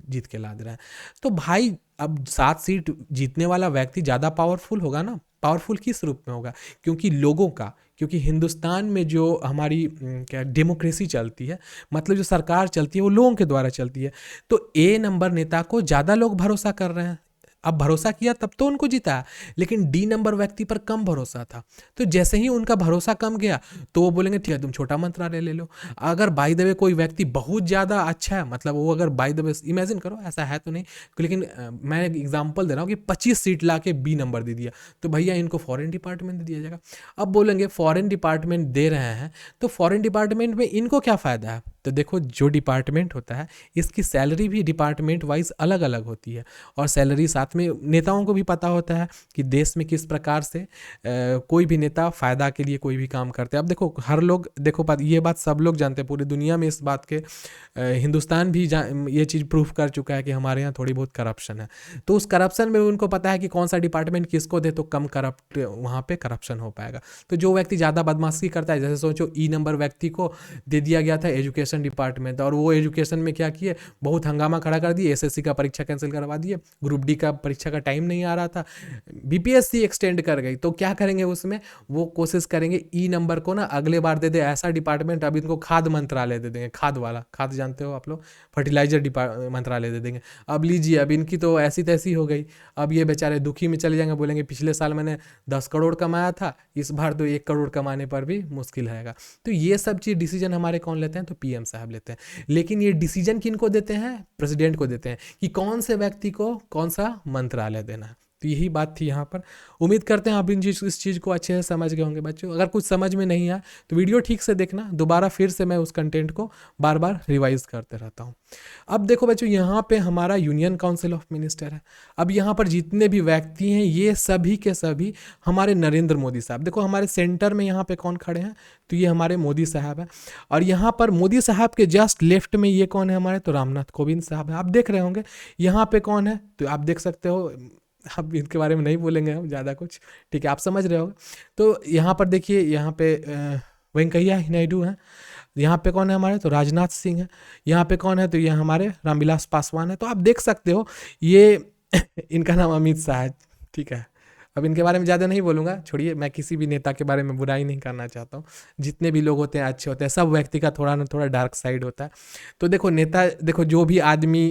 जीत के ला दे रहा है, तो भाई अब 7 सीट जीतने वाला व्यक्ति ज़्यादा पावरफुल होगा ना। पावरफुल किस रूप में होगा, क्योंकि लोगों का, क्योंकि हिंदुस्तान में जो हमारी क्या डेमोक्रेसी चलती है, मतलब जो सरकार चलती है वो लोगों के द्वारा चलती है। तो ए नंबर नेता को ज़्यादा लोग भरोसा कर रहे हैं, अब भरोसा किया तब तो उनको जीता, लेकिन डी नंबर व्यक्ति पर कम भरोसा था। तो जैसे ही उनका भरोसा कम गया तो वो बोलेंगे ठीक है तुम छोटा मंत्रालय ले लो। अगर बाय द वे कोई व्यक्ति बहुत ज़्यादा अच्छा है, मतलब वो अगर बाय द वे, इमेजिन करो ऐसा है तो नहीं, लेकिन मैं एक एग्जाम्पल दे रहा हूँ कि 25 सीट ला के बी नंबर दे दिया, तो भैया इनको फॉरेन डिपार्टमेंट दे दिया जाएगा। अब बोलेंगे फॉरेन डिपार्टमेंट दे रहे हैं तो फॉरेन डिपार्टमेंट में इनको क्या फ़ायदा है। तो देखो, जो डिपार्टमेंट होता है इसकी सैलरी भी डिपार्टमेंट वाइज अलग अलग होती है, और सैलरी साथ में नेताओं को भी पता होता है कि देश में किस प्रकार से कोई भी नेता फ़ायदा के लिए कोई भी काम करते हैं। अब देखो, हर लोग देखो, ये बात सब लोग जानते हैं, पूरी दुनिया में इस बात के हिंदुस्तान भी ये चीज़ प्रूफ कर चुका है कि हमारे यहाँ थोड़ी बहुत करप्शन है। तो उस करप्शन में उनको पता है कि कौन सा डिपार्टमेंट किसको दे तो कम करप्ट वहाँ पे करप्शन हो पाएगा। तो जो व्यक्ति ज़्यादा बदमाशी करता है, जैसे सोचो ई नंबर व्यक्ति को दे दिया गया था एजुकेशन एजुकेशन डिपार्टमेंट, और वो एजुकेशन में क्या किए, बहुत हंगामा खड़ा कर दिए, एसएससी का परीक्षा कैंसिल करवा दिए, ग्रुप डी का परीक्षा का टाइम नहीं आ रहा था, बीपीएससी एक्सटेंड कर गई। तो क्या करेंगे उसमें, वो कोशिश करेंगे ई नंबर को ना अगले बार दे दे ऐसा डिपार्टमेंट, अब इनको खाद मंत्रालय दे देंगे, खाद वाला, खाद जानते हो आप लोग, फर्टिलाइजर मंत्रालय दे देंगे। अब लीजिए, अब इनकी तो ऐसी तैसी हो गई, अब ये बेचारे दुखी में चले जाएंगे, बोलेंगे पिछले साल मैंने 10 करोड़ कमाया था, इस बार तो 1 करोड़ कमाने पर भी मुश्किल है। तो ये सब चीज़ डिसीजन हमारे कौन लेते हैं, तो पीएम साहब लेते हैं। लेकिन ये डिसीजन किनको देते हैं, प्रेसिडेंट को देते हैं कि कौन से व्यक्ति को कौन सा मंत्रालय देना है। तो यही बात थी यहाँ पर। उम्मीद करते हैं आप इस चीज़ को अच्छे से समझ गए होंगे बच्चों। अगर कुछ समझ में नहीं आया तो वीडियो ठीक से देखना, दोबारा फिर से मैं उस कंटेंट को बार बार रिवाइज करते रहता हूँ। अब देखो बच्चों, यहाँ पे हमारा यूनियन काउंसिल ऑफ मिनिस्टर है। अब यहाँ पर जितने भी व्यक्ति हैं ये सभी के सभी हमारे नरेंद्र मोदी साहब। देखो हमारे सेंटर में यहाँ पे कौन खड़े हैं, तो ये हमारे मोदी साहब हैं। और यहाँ पर मोदी साहब के जस्ट लेफ्ट में ये कौन है हमारे, तो रामनाथ कोविंद साहब है। आप देख रहे होंगे यहाँ पे कौन है, तो आप देख सकते हो, अब इनके बारे में नहीं बोलेंगे हम ज़्यादा कुछ, ठीक है, आप समझ रहे होगे। तो यहाँ पर देखिए, यहाँ पे वेंकैया नायडू हैं। यहाँ पे कौन है हमारे, तो राजनाथ सिंह है। यहाँ पे कौन है, तो ये हमारे रामविलास पासवान है। तो आप देख सकते हो ये इनका नाम अमित शाह है, ठीक है। अब इनके बारे में ज़्यादा नहीं बोलूँगा, छोड़िए, मैं किसी भी नेता के बारे में बुराई नहीं करना चाहता हूँ। जितने भी लोग होते हैं अच्छे होते हैं, सब व्यक्ति का थोड़ा ना थोड़ा डार्क साइड होता है। तो देखो नेता, देखो जो भी आदमी,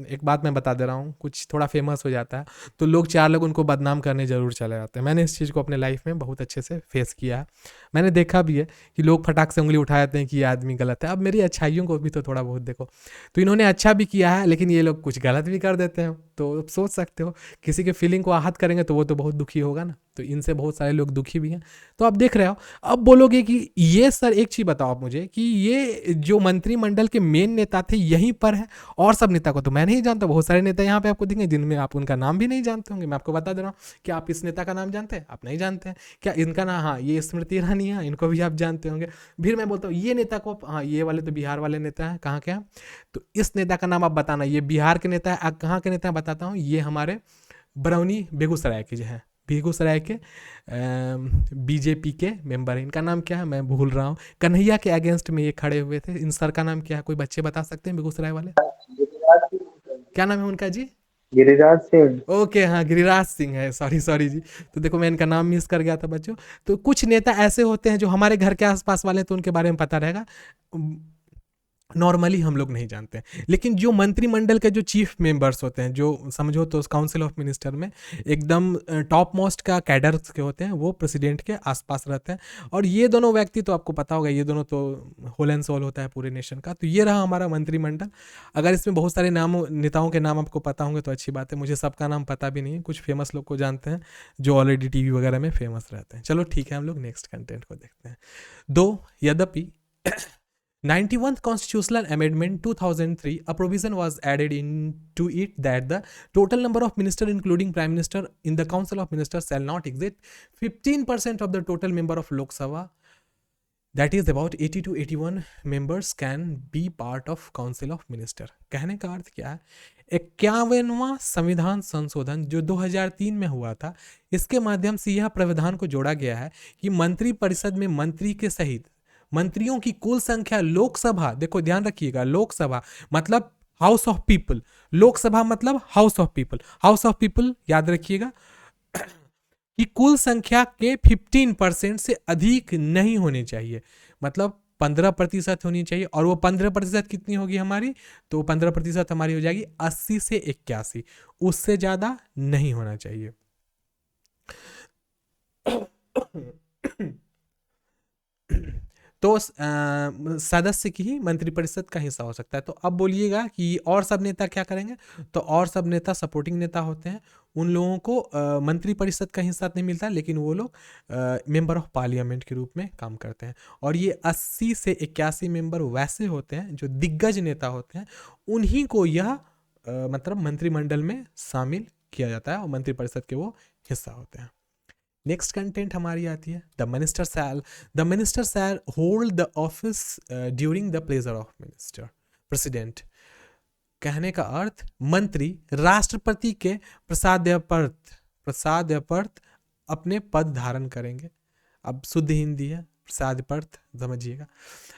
एक बात मैं बता दे रहा हूँ, कुछ थोड़ा फेमस हो जाता है तो लोग 4 लोग उनको बदनाम करने ज़रूर चले जाते हैं। मैंने इस चीज़ को अपने लाइफ में बहुत अच्छे से फेस किया है। मैंने देखा भी है कि लोग फटाक से उंगली उठा जाते हैं कि ये आदमी गलत है। अब मेरी अच्छाइयों को भी तो थोड़ा बहुत देखो, तो इन्होंने अच्छा भी किया है, लेकिन ये लोग कुछ गलत भी कर देते हैं। तो सोच सकते हो, किसी के फीलिंग को आहत करेंगे तो वो तो बहुत दुखी होगा ना। तो इनसे बहुत सारे लोग दुखी भी हैं। तो आप देख रहे हो, अब बोलोगे कि ये सर एक चीज़ बताओ आप मुझे कि ये जो मंत्रिमंडल के मेन नेता थे यहीं पर है, और सब नेता को तो मैं नहीं जानता। बहुत सारे नेता यहाँ पे आपको दिखेंगे जिनमें आप उनका नाम भी नहीं जानते होंगे। मैं आपको बता दे रहा हूँ, क्या आप इस नेता का नाम जानते हैं, आप नहीं जानते हैं। क्या इनका नाम, हाँ ये स्मृति ईरानी है, इनको भी आप जानते होंगे। फिर मैं बोलता हूँ ये नेता को, हाँ ये वाले तो बिहार वाले नेता हैं, कहाँ के हैं, तो इस नेता का नाम आप बताना, ये बिहार के नेता है। कहाँ के नेता बताता हूँ, ये हमारे बरौनी बेगूसराय के जो है, बेगूसराय के बीजेपी के मेंबर है। इनका नाम क्या है मैं भूल रहा हूँ, कन्हैया के अगेंस्ट में ये खड़े हुए थे। इन सर का नाम क्या है, कोई बच्चे बता सकते हैं बेगूसराय वाले, क्या नाम है उनका जी? गिरिराज सिंह। ओके, हाँ गिरिराज सिंह है, सॉरी जी। तो देखो मैं इनका नाम मिस कर गया था बच्चों। तो कुछ नेता ऐसे होते हैं जो हमारे घर के आसपास वाले हैं, तो उनके बारे में पता रहेगा, नॉर्मली हम लोग नहीं जानते हैं। लेकिन जो मंत्रिमंडल के जो चीफ मेंबर्स होते हैं, जो समझो तो काउंसिल ऑफ मिनिस्टर में एकदम टॉप मोस्ट का कैडर के होते हैं, वो प्रेसिडेंट के आसपास रहते हैं। और ये दोनों व्यक्ति तो आपको पता होगा, ये दोनों तो होल एंड सोल होता है पूरे नेशन का। तो ये रहा हमारा मंत्रिमंडल। अगर इसमें बहुत सारे नाम, नेताओं के नाम आपको पता होंगे तो अच्छी बात है। मुझे सबका नाम पता भी नहीं है, कुछ फेमस लोग को जानते हैं जो ऑलरेडी टीवी वगैरह में फेमस रहते हैं। चलो ठीक है, हम लोग नेक्स्ट कंटेंट को देखते हैं। यद्यपि 91th Constitutional Amendment 2003, a provision was added into it that the total number of ministers, including Prime Minister, in the Council of Ministers shall not exceed 15% of the total member of Lok Sabha. That is about 80 to 81 members can be part of Council of Minister. कहने का अर्थ क्या है, 51वां संविधान संशोधन जो 2003 में हुआ था, इसके माध्यम से यह प्रावधान को जोड़ा गया है कि मंत्री परिषद में मंत्री के सहित मंत्रियों की कुल संख्या, लोकसभा, देखो ध्यान रखिएगा, लोकसभा मतलब हाउस ऑफ पीपल, लोकसभा मतलब house of people, house of people याद रखिएगा, कि कुल संख्या के 15% से अधिक नहीं होनी चाहिए। मतलब 15% होनी चाहिए। और वो 15% कितनी होगी हमारी, तो 15% हमारी हो जाएगी 80 से 81, उससे ज्यादा नहीं होना चाहिए। तो सदस्य की ही मंत्रिपरिषद का हिस्सा हो सकता है। तो अब बोलिएगा कि और सब नेता क्या करेंगे, तो और सब नेता सपोर्टिंग नेता होते हैं, उन लोगों को मंत्रिपरिषद का हिस्सा नहीं मिलता, लेकिन वो लोग मेंबर ऑफ पार्लियामेंट के रूप में काम करते हैं। और ये 80 से 81 मेंबर वैसे होते हैं जो दिग्गज नेता होते हैं, उन्हीं को यह मतलब मंत्रिमंडल में शामिल किया जाता है और मंत्रिपरिषद के वो हिस्सा होते हैं। नेक्स्ट कंटेंट हमारी आती है, the minister shall hold the office during the pleasure of minister president. कहने का अर्थ, मंत्री राष्ट्रपति के प्रसाद्यपर्थ अपने पद धारण करेंगे। अब शुद्ध हिंदी है, प्रसाद पर्थ, समझिएगा।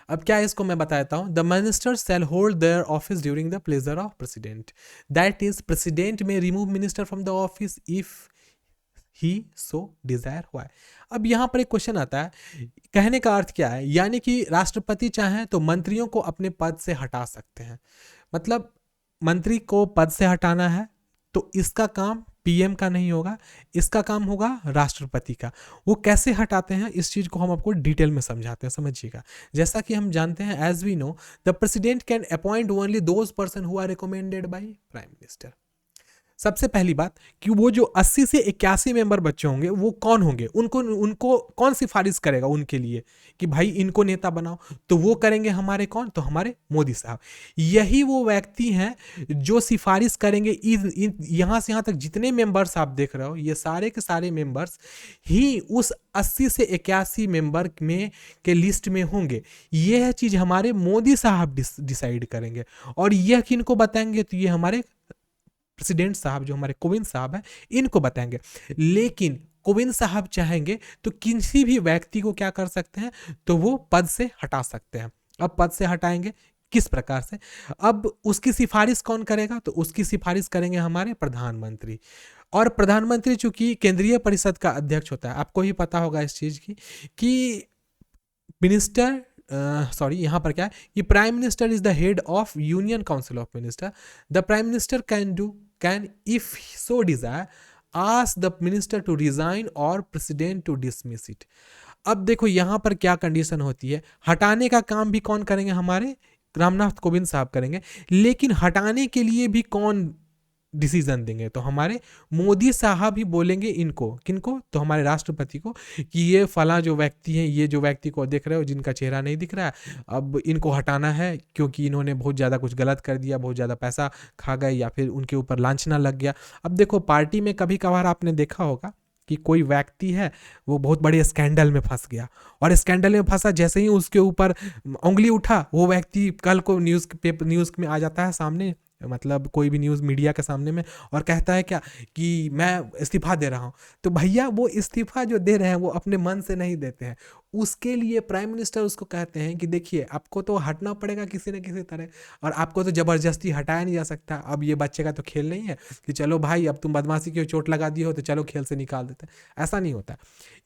अब क्या है इसको मैं बताता हूँ। The minister shall hold their office during the pleasure of president, that is president may remove minister from the office if he so desire हुआ है। अब यहाँ पर एक क्वेश्चन आता है, कहने का अर्थ क्या है, यानी कि राष्ट्रपति चाहें तो मंत्रियों को अपने पद से हटा सकते हैं। मतलब मंत्री को पद से हटाना है तो इसका काम पीएम का नहीं होगा, इसका काम होगा राष्ट्रपति का। वो कैसे हटाते हैं इस चीज को हम आपको डिटेल में समझाते हैं, समझिएगा। जैसा कि हम जानते हैं, as we know the president can appoint only those person who are recommended by prime minister. सबसे पहली बात कि वो जो 80 से 81 मेंबर बच्चे होंगे वो कौन होंगे, उनको कौन सिफारिश करेगा उनके लिए कि भाई इनको नेता बनाओ, तो वो करेंगे हमारे कौन, तो हमारे मोदी साहब। यही वो व्यक्ति हैं जो सिफारिश करेंगे यहाँ से यहाँ तक जितने मेंबर्स आप देख रहे हो, ये सारे के सारे मेंबर्स ही उस 80 से 81 मेंबर में के लिस्ट में होंगे। यह चीज हमारे मोदी साहब डिसाइड करेंगे। और यह किनको बताएंगे, तो ये हमारे प्रेसिडेंट साहब जो हमारे कोविंद साहब हैं इनको बताएंगे। लेकिन कोविंद साहब चाहेंगे तो किसी भी व्यक्ति को क्या कर सकते हैं, तो वो पद से हटा सकते हैं। अब पद से हटाएंगे किस प्रकार से, अब उसकी सिफारिश कौन करेगा, तो उसकी सिफारिश करेंगे हमारे प्रधानमंत्री। और प्रधानमंत्री चूंकि केंद्रीय परिषद का अध्यक्ष होता है, आपको ही पता होगा इस चीज की कि मिनिस्टर यहाँ पर क्या है कि prime minister is the head of union council of minister. The prime minister can if so desire ask the minister to resign और प्रेसिडेंट टू डिसमिस इट। अब देखो यहाँ पर क्या कंडीशन होती है, हटाने का काम भी कौन करेंगे, हमारे रामनाथ कोविंद साहब करेंगे। लेकिन हटाने के लिए भी कौन डिसीजन देंगे, तो हमारे मोदी साहब ही बोलेंगे इनको, किनको, तो हमारे राष्ट्रपति को, कि ये फला जो व्यक्ति है, ये जो व्यक्ति को देख रहे हो जिनका चेहरा नहीं दिख रहा है, अब इनको हटाना है क्योंकि इन्होंने बहुत ज़्यादा कुछ गलत कर दिया, बहुत ज़्यादा पैसा खा गए या फिर उनके ऊपर लांछना लग गया। अब देखो पार्टी में कभी कभार आपने देखा होगा कि कोई व्यक्ति है वो बहुत बड़े स्कैंडल में फंस गया, और स्कैंडल में फंसा, जैसे ही उसके ऊपर उंगली उठा वो व्यक्ति कल को न्यूज़ में आ जाता है सामने, मतलब कोई भी न्यूज़ मीडिया के सामने में, और कहता है क्या कि मैं इस्तीफा दे रहा हूँ। तो भैया वो इस्तीफा जो दे रहे हैं वो अपने मन से नहीं देते हैं, उसके लिए प्राइम मिनिस्टर उसको कहते हैं कि देखिए आपको तो हटना पड़ेगा किसी न किसी तरह, और आपको तो ज़बरदस्ती हटाया नहीं जा सकता। अब ये बच्चे का तो खेल नहीं है कि चलो भाई अब तुम बदमाशी की चोट लगा दी हो तो चलो खेल से निकाल देते हैं, ऐसा नहीं होता।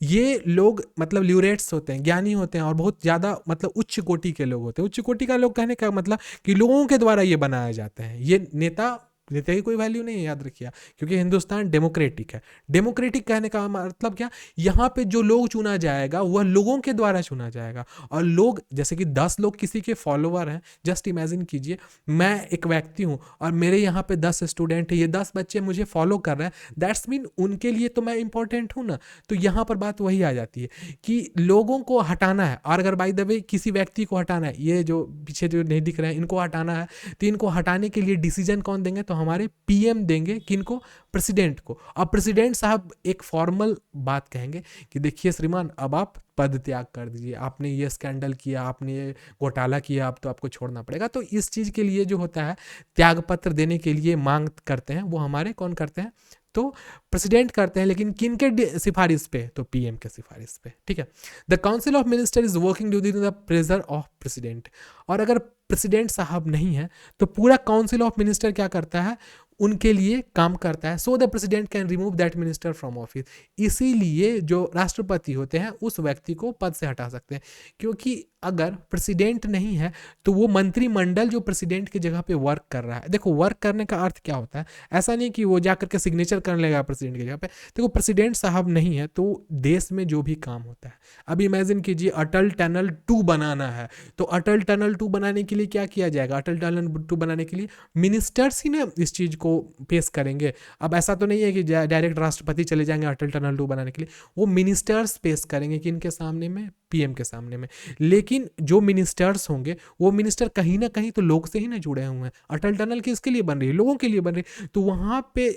ये लोग मतलब ल्यूरेट्स होते हैं, ज्ञानी होते हैं, और बहुत ज़्यादा मतलब उच्च कोटि के लोग होते हैं। उच्च कोटि का लोग कहने का मतलब कि लोगों के द्वारा ये बनाए जाते हैं। ये नेता की कोई वैल्यू नहीं है, याद रखिए, क्योंकि हिंदुस्तान डेमोक्रेटिक है। डेमोक्रेटिक कहने का मतलब क्या, यहाँ पे जो लोग चुना जाएगा वह लोगों के द्वारा चुना जाएगा। और लोग जैसे कि 10 लोग किसी के फॉलोअर हैं, जस्ट इमेजिन कीजिए मैं एक व्यक्ति हूँ और मेरे यहाँ पे 10 स्टूडेंट हैं, ये 10 बच्चे मुझे फॉलो कर रहे हैं, दैट्स मीन उनके लिए तो मैं इंपॉर्टेंट हूँ ना। तो यहाँ पर बात वही आ जाती है कि लोगों को हटाना है, और अगर बाय द वे किसी व्यक्ति को हटाना है, ये जो पीछे जो नहीं दिख रहे हैं इनको हटाना है, तो इनको हटाने के लिए डिसीजन कौन देंगे, तो हमारे पीएम देंगे। किनको, प्रेसिडेंट को। अब प्रेसिडेंट साहब एक फॉर्मल बात कहेंगे कि देखिए श्रीमान अब आप पद त्याग कर दीजिए, आपने ये स्कैंडल किया, आपने ये घोटाला किया, अब तो आपको छोड़ना पड़ेगा। तो इस चीज़ के लिए जो होता है त्यागपत्र देने के लिए मांग करते हैं, वो हमारे कौन करते हैं, तो प्रेसिडेंट करते हैं। लेकिन किन के सिफारिश पे, तो पीएम के सिफारिश पे, ठीक है। The council of minister is working during the pressure of president. और अगर प्रेसिडेंट साहब नहीं है तो पूरा काउंसिल ऑफ मिनिस्टर क्या करता है, उनके लिए काम करता है। So the president can remove that minister from office. इसीलिए जो राष्ट्रपति होते हैं उस व्यक्ति को पद से हटा सकते हैं, क्योंकि अगर प्रेसिडेंट नहीं है तो वो मंत्रिमंडल जो प्रेसिडेंट की जगह पे वर्क कर रहा है। देखो वर्क करने का अर्थ क्या होता है, ऐसा नहीं कि वो जाकर के सिग्नेचर करने लगा प्रेसिडेंट की जगह पे। देखो प्रेसिडेंट साहब नहीं है तो देश में जो भी काम होता है, अब इमेजिन कीजिए अटल टनल 2 बनाना है, तो अटल टनल 2 बनाने के लिए क्या किया जाएगा, अटल टनल 2 बनाने के लिए मिनिस्टर्स ही ना इस चीज़ को पेश करेंगे। अब ऐसा तो नहीं है कि डायरेक्ट राष्ट्रपति चले जाएंगे अटल टनल 2 बनाने के लिए, वो मिनिस्टर्स पेश करेंगे किनके सामने में, पीएम के सामने में। लेकिन जो मिनिस्टर्स होंगे वो मिनिस्टर कहीं ना कहीं तो लोग से ही ना जुड़े हुए हैं। अटल टनल किसके लिए बन रही है, लोगों के लिए बन रही है। तो वहां पे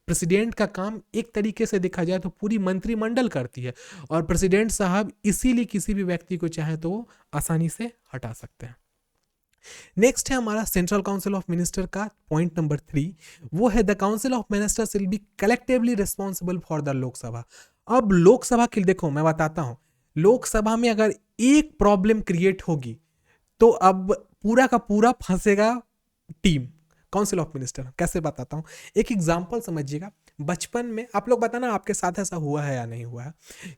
प्रेसिडेंट का काम एक तरीके से देखा जाए तो पूरी मंत्रिमंडल करती है, और प्रेसिडेंट साहब इसीलिए किसी भी व्यक्ति को चाहे तो वो आसानी से हटा सकते हैं। नेक्स्ट है हमारा सेंट्रल काउंसिल ऑफ मिनिस्टर का पॉइंट नंबर 3, वो है the council of ministers will be collectively responsible for the Lok Sabha. अब लोकसभा के लिए देखो मैं बताता हूं, लोकसभा में अगर एक प्रॉब्लम क्रिएट होगी तो अब पूरा का पूरा फंसेगा टीम, काउंसिल ऑफ मिनिस्टर। कैसे बताता हूँ, एक एग्जांपल समझिएगा। बचपन में आप लोग बताना आपके साथ ऐसा हुआ है या नहीं हुआ है,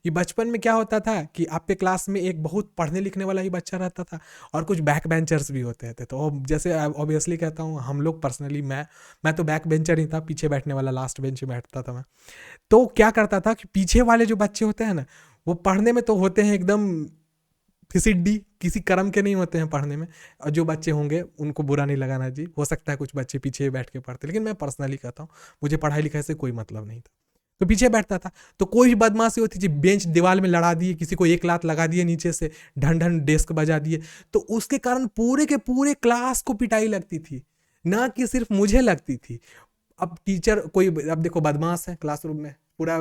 कि बचपन में क्या होता था कि आपके क्लास में एक बहुत पढ़ने लिखने वाला ही बच्चा रहता था और कुछ बैक बेंचर्स भी होते थे। तो जैसे ऑब्वियसली कहता हूँ, हम लोग पर्सनली मैं तो बैक बेंचर ही था, पीछे बैठने वाला, लास्ट बेंच में बैठता था मैं। तो क्या करता था कि पीछे वाले जो बच्चे होते हैं ना, वो पढ़ने में तो होते हैं एकदम फिसिड्डी, किसी कर्म के नहीं होते हैं पढ़ने में। और जो बच्चे होंगे उनको बुरा नहीं लगाना जी, हो सकता है कुछ बच्चे पीछे बैठ के पढ़ते, लेकिन मैं पर्सनली कहता हूँ मुझे पढ़ाई लिखाई से कोई मतलब नहीं था, तो पीछे बैठता था। तो कोई भी बदमाशी होती थी, बेंच दीवार में लड़ा दिए, किसी को एक लात लगा दिए नीचे से, ढन ढन डेस्क बजा दिए, तो उसके कारण पूरे के पूरे क्लास को पिटाई लगती थी, ना कि सिर्फ मुझे लगती थी। अब टीचर कोई, अब देखो बदमाश है क्लासरूम में, पूरा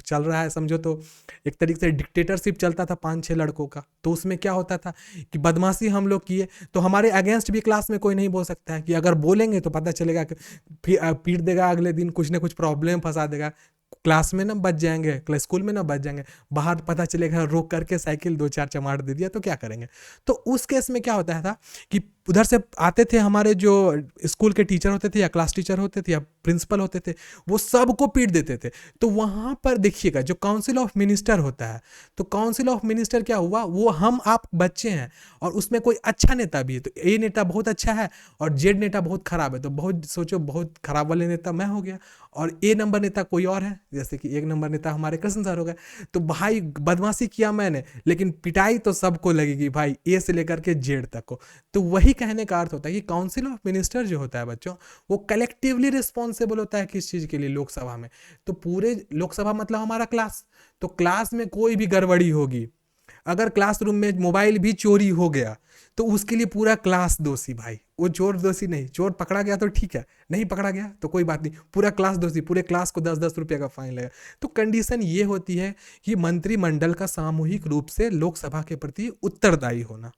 चल रहा है समझो, तो एक तरीके से डिक्टेटरशिप चलता था 5-6 लड़कों का। तो उसमें क्या होता था कि बदमाशी हम लोग किए तो हमारे अगेंस्ट भी क्लास में कोई नहीं बोल सकता है, कि अगर बोलेंगे तो पता चलेगा कि पीट देगा, अगले दिन कुछ ना कुछ प्रॉब्लम फंसा देगा, क्लास में ना बच जाएंगे, स्कूल में ना बच जाएंगे, बाहर पता चलेगा रोक करके साइकिल 2-4 चमाट दे दिया, तो क्या करेंगे। तो उस केस में क्या होता था कि उधर से आते थे हमारे जो स्कूल के टीचर होते थे या क्लास टीचर होते थे या प्रिंसिपल होते थे, वो सबको पीट देते थे। तो वहाँ पर देखिएगा जो काउंसिल ऑफ मिनिस्टर होता है, तो काउंसिल ऑफ मिनिस्टर क्या हुआ, वो हम आप बच्चे हैं और उसमें कोई अच्छा नेता भी है, तो ए नेता बहुत अच्छा है और जेड नेता बहुत खराब है, तो बहुत सोचो बहुत खराब वाले नेता मैं हो गया और ए नंबर नेता कोई और है, जैसे कि 1 नंबर नेता हमारे कृष्ण सर हो गए। तो भाई बदमाशी किया मैंने, लेकिन पिटाई तो सबको लगेगी भाई, ए से लेकर के जेड तक को। तो वही कहने का अर्थ होता है कि काउंसिल ऑफ मिनिस्टर जो होता है बच्चों, वो कलेक्टिवली रिस्पॉन्सिबल होता है किस चीज़ के लिए, लोकसभा में। तो पूरे लोकसभा मतलब हमारा क्लास, तो क्लास में कोई भी गड़बड़ी होगी, अगर क्लासरूम में मोबाइल भी चोरी हो गया तो उसके लिए पूरा क्लास दोषी भाई, वो चोर दोषी नहीं, चोर पकड़ा गया तो ठीक है, नहीं पकड़ा गया तो कोई बात नहीं, पूरा क्लास दोषी, पूरे क्लास को 10-10 रुपये का फाइन लगेगा। तो कंडीशन ये होती है कि मंत्रिमंडल का सामूहिक रूप से लोकसभा के प्रति उत्तरदायी होना।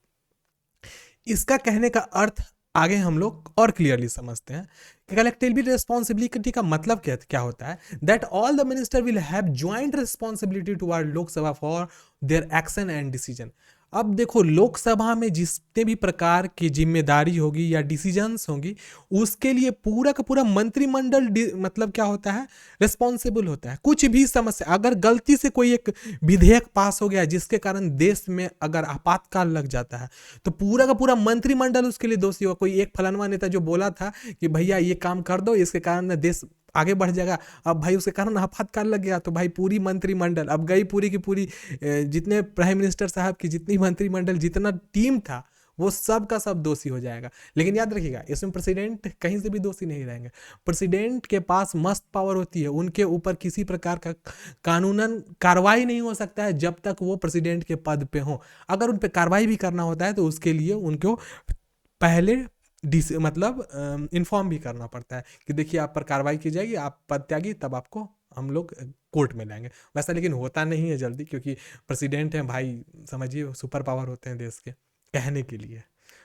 इसका कहने का अर्थ आगे हम लोग और क्लियरली समझते हैं कि कलेक्टिवली रिस्पॉन्सिबिलिटी का मतलब क्या होता है, that all the minister will have joint responsibility toward Lok Sabha for their action and decision. अब देखो लोकसभा में जितने भी प्रकार की जिम्मेदारी होगी या डिसीजंस होंगी, उसके लिए पूरा का पूरा मंत्रिमंडल मतलब क्या होता है, रिस्पॉन्सिबल होता है। कुछ भी समस्या, अगर गलती से कोई एक विधेयक पास हो गया जिसके कारण देश में अगर आपातकाल लग जाता है, तो पूरा का पूरा मंत्रिमंडल उसके लिए दोषी होगा। कोई एक फलाना नेता जो बोला था कि भैया ये काम कर दो, इसके कारण देश आगे बढ़ जाएगा, अब भाई उसके कारण आपातकाल लग गया, तो भाई पूरी मंत्रिमंडल अब गई, पूरी की पूरी जितने प्राइम मिनिस्टर साहब की जितनी मंत्रिमंडल जितना टीम था वो सब का सब दोषी हो जाएगा। लेकिन याद रखिएगा इसमें प्रेसिडेंट कहीं से भी दोषी नहीं रहेंगे, प्रेसिडेंट के पास मस्त पावर होती है, उनके ऊपर किसी प्रकार का कानूनन कार्रवाई नहीं हो सकता है जब तक वो प्रेसिडेंट के पद पे हो। अगर उन पर कार्रवाई भी करना होता है तो उसके लिए उनको पहले मतलब इन्फॉर्म भी करना पड़ता है कि देखिए आप पर कार्रवाई की जाएगी, आप पद त्यागी, तब आपको हम लोग कोर्ट में लाएंगे। वैसा लेकिन होता नहीं है जल्दी, क्योंकि प्रेसिडेंट हैं भाई, समझिए सुपर पावर होते हैं देश के, कहने के लिए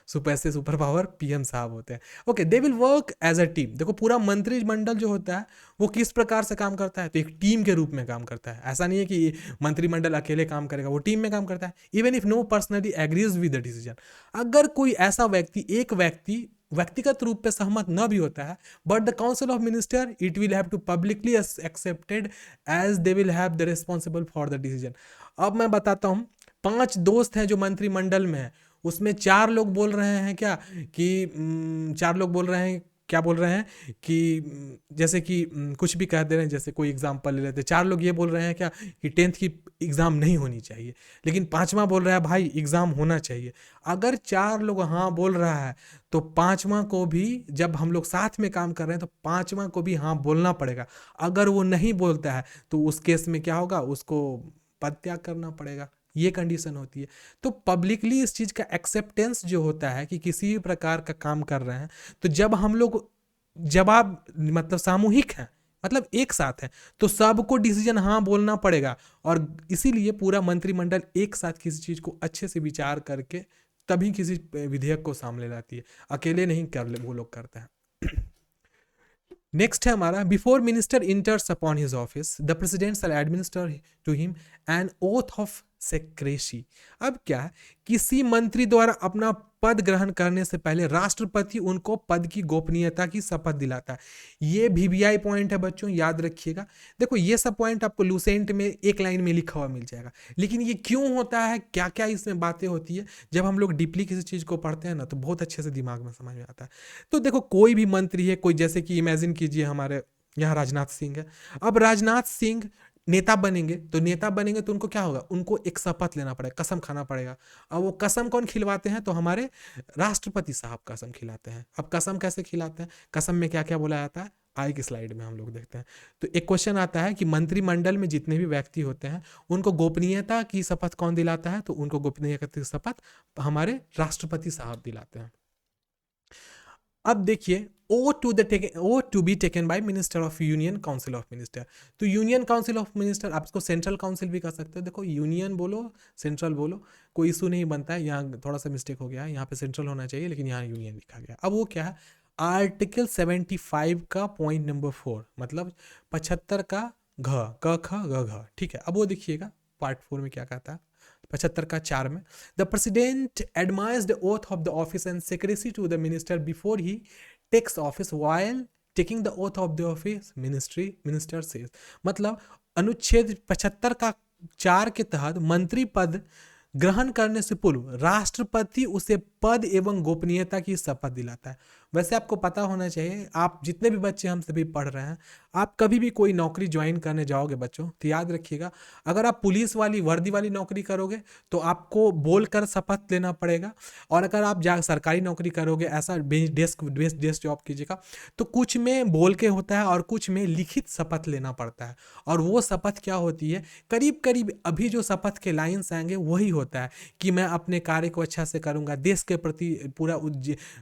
सुपर पावर पीएम साहब होते हैं। Okay, they will work as a team. देखो पूरा मंत्रिमंडल जो होता है वो किस प्रकार से काम करता है, तो एक टीम के रूप में काम करता है। ऐसा नहीं है कि मंत्रिमंडल अकेले काम करेगा, वो टीम में काम करता है। Even if no personally agrees with the decision, अगर कोई ऐसा व्यक्ति, एक व्यक्ति व्यक्तिगत रूप पे सहमत न भी होता है, but the council of minister it will have to publicly accepted as they will have the responsible for the decision. अब मैं बताता हूँ, 5 दोस्त हैं जो मंत्रिमंडल में है, उसमें 4 लोग बोल रहे हैं क्या कि 4 लोग बोल रहे हैं, क्या बोल रहे हैं कि जैसे कि कुछ भी कह दे रहे हैं, जैसे कोई एग्जाम्पल ले लेते हैं, 4 लोग ये बोल रहे हैं क्या कि 10th की एग्ज़ाम नहीं होनी चाहिए, लेकिन 5वां बोल रहा है भाई एग्ज़ाम होना चाहिए। अगर 4 लोग हाँ बोल रहा है तो 5वां को भी, जब हम लोग साथ में काम कर रहे हैं तो 5वां को भी हाँ बोलना पड़ेगा। अगर वो नहीं बोलता है तो उस केस में क्या होगा, उसको पद त्याग करना पड़ेगा। ये कंडीशन होती है। तो पब्लिकली इस चीज़ का एक्सेप्टेंस जो होता है कि किसी भी प्रकार का काम कर रहे हैं, तो जब हम लोग जवाब मतलब सामूहिक हैं, मतलब एक साथ है, तो सबको डिसीजन हाँ बोलना पड़ेगा। और इसीलिए पूरा मंत्रिमंडल एक साथ किसी चीज़ को अच्छे से विचार करके तभी किसी विधेयक को सामने लाती है, अकेले नहीं कर वो लोग करते हैं। नेक्स्ट है हमारा, before minister enters upon his office the president shall administer to him an oath of secrecy. अब क्या है, किसी मंत्री द्वारा अपना पद ग्रहण करने से पहले राष्ट्रपति उनको पद की गोपनीयता की शपथ दिलाता है। ये वीवीआई पॉइंट है बच्चों, याद रखिएगा। देखो ये सब पॉइंट आपको लूसेंट में एक लाइन में लिखा हुआ मिल जाएगा, लेकिन ये क्यों होता है, क्या क्या इसमें बातें होती है, जब हम लोग डीपली किसी चीज़ को पढ़ते हैं ना तो बहुत अच्छे से दिमाग में समझ में आता है। तो देखो कोई भी मंत्री है, कोई जैसे कि इमेजिन कीजिए हमारे यहाँ राजनाथ सिंह है। अब राजनाथ सिंह नेता बनेंगे, तो नेता बनेंगे तो उनको क्या होगा, उनको एक शपथ लेना पड़ेगा, कसम खाना पड़ेगा। अब वो कसम कौन खिलवाते हैं, तो हमारे राष्ट्रपति साहब कसम खिलाते हैं। अब कसम कैसे खिलाते हैं, कसम में क्या क्या बोला जाता है, आगे की स्लाइड में हम लोग देखते हैं। तो एक क्वेश्चन आता है कि मंत्रिमंडल में जितने भी व्यक्ति होते हैं उनको गोपनीयता की शपथ कौन दिलाता है, तो उनको गोपनीयता की शपथ हमारे राष्ट्रपति साहब दिलाते हैं। अब देखिए, oath to be taken by minister of union council of minister. तो यूनियन काउंसिल ऑफ मिनिस्टर, आप इसको सेंट्रल काउंसिल भी कर सकते हो। देखो यूनियन बोलो सेंट्रल बोलो, कोई इशू नहीं बनता है। यहाँ थोड़ा सा मिस्टेक हो गया है, यहाँ पे सेंट्रल होना चाहिए लेकिन यहाँ यूनियन लिखा गया। अब वो क्या है, आर्टिकल 75 का पॉइंट नंबर 4, मतलब 75 का घ क ख ग घ, ठीक है। अब वो देखिएगा पार्ट 4 में क्या कहता है, 75 का 4 में, the president administers the oath of the office and secrecy to the minister before he takes office while taking the oath of the office minister says. मतलब अनुच्छेद 75 का 4 के तहत मंत्री पद ग्रहण करने से पूर्व राष्ट्रपति उसे पद एवं गोपनीयता की शपथ दिलाता है। वैसे आपको पता होना चाहिए, आप जितने भी बच्चे हम सभी पढ़ रहे हैं, आप कभी भी कोई नौकरी ज्वाइन करने जाओगे बच्चों, तो याद रखिएगा, अगर आप पुलिस वाली वर्दी वाली नौकरी करोगे तो आपको बोलकर शपथ लेना पड़ेगा। और अगर आप सरकारी नौकरी करोगे, ऐसा डेस्क जॉब कीजिएगा, तो कुछ में बोल के होता है और कुछ में लिखित शपथ लेना पड़ता है। और वो शपथ क्या होती है, करीब करीब अभी जो शपथ के लाइन्स आएंगे वही होता है कि मैं अपने कार्य को अच्छा से करूँगा, देश के प्रति पूरा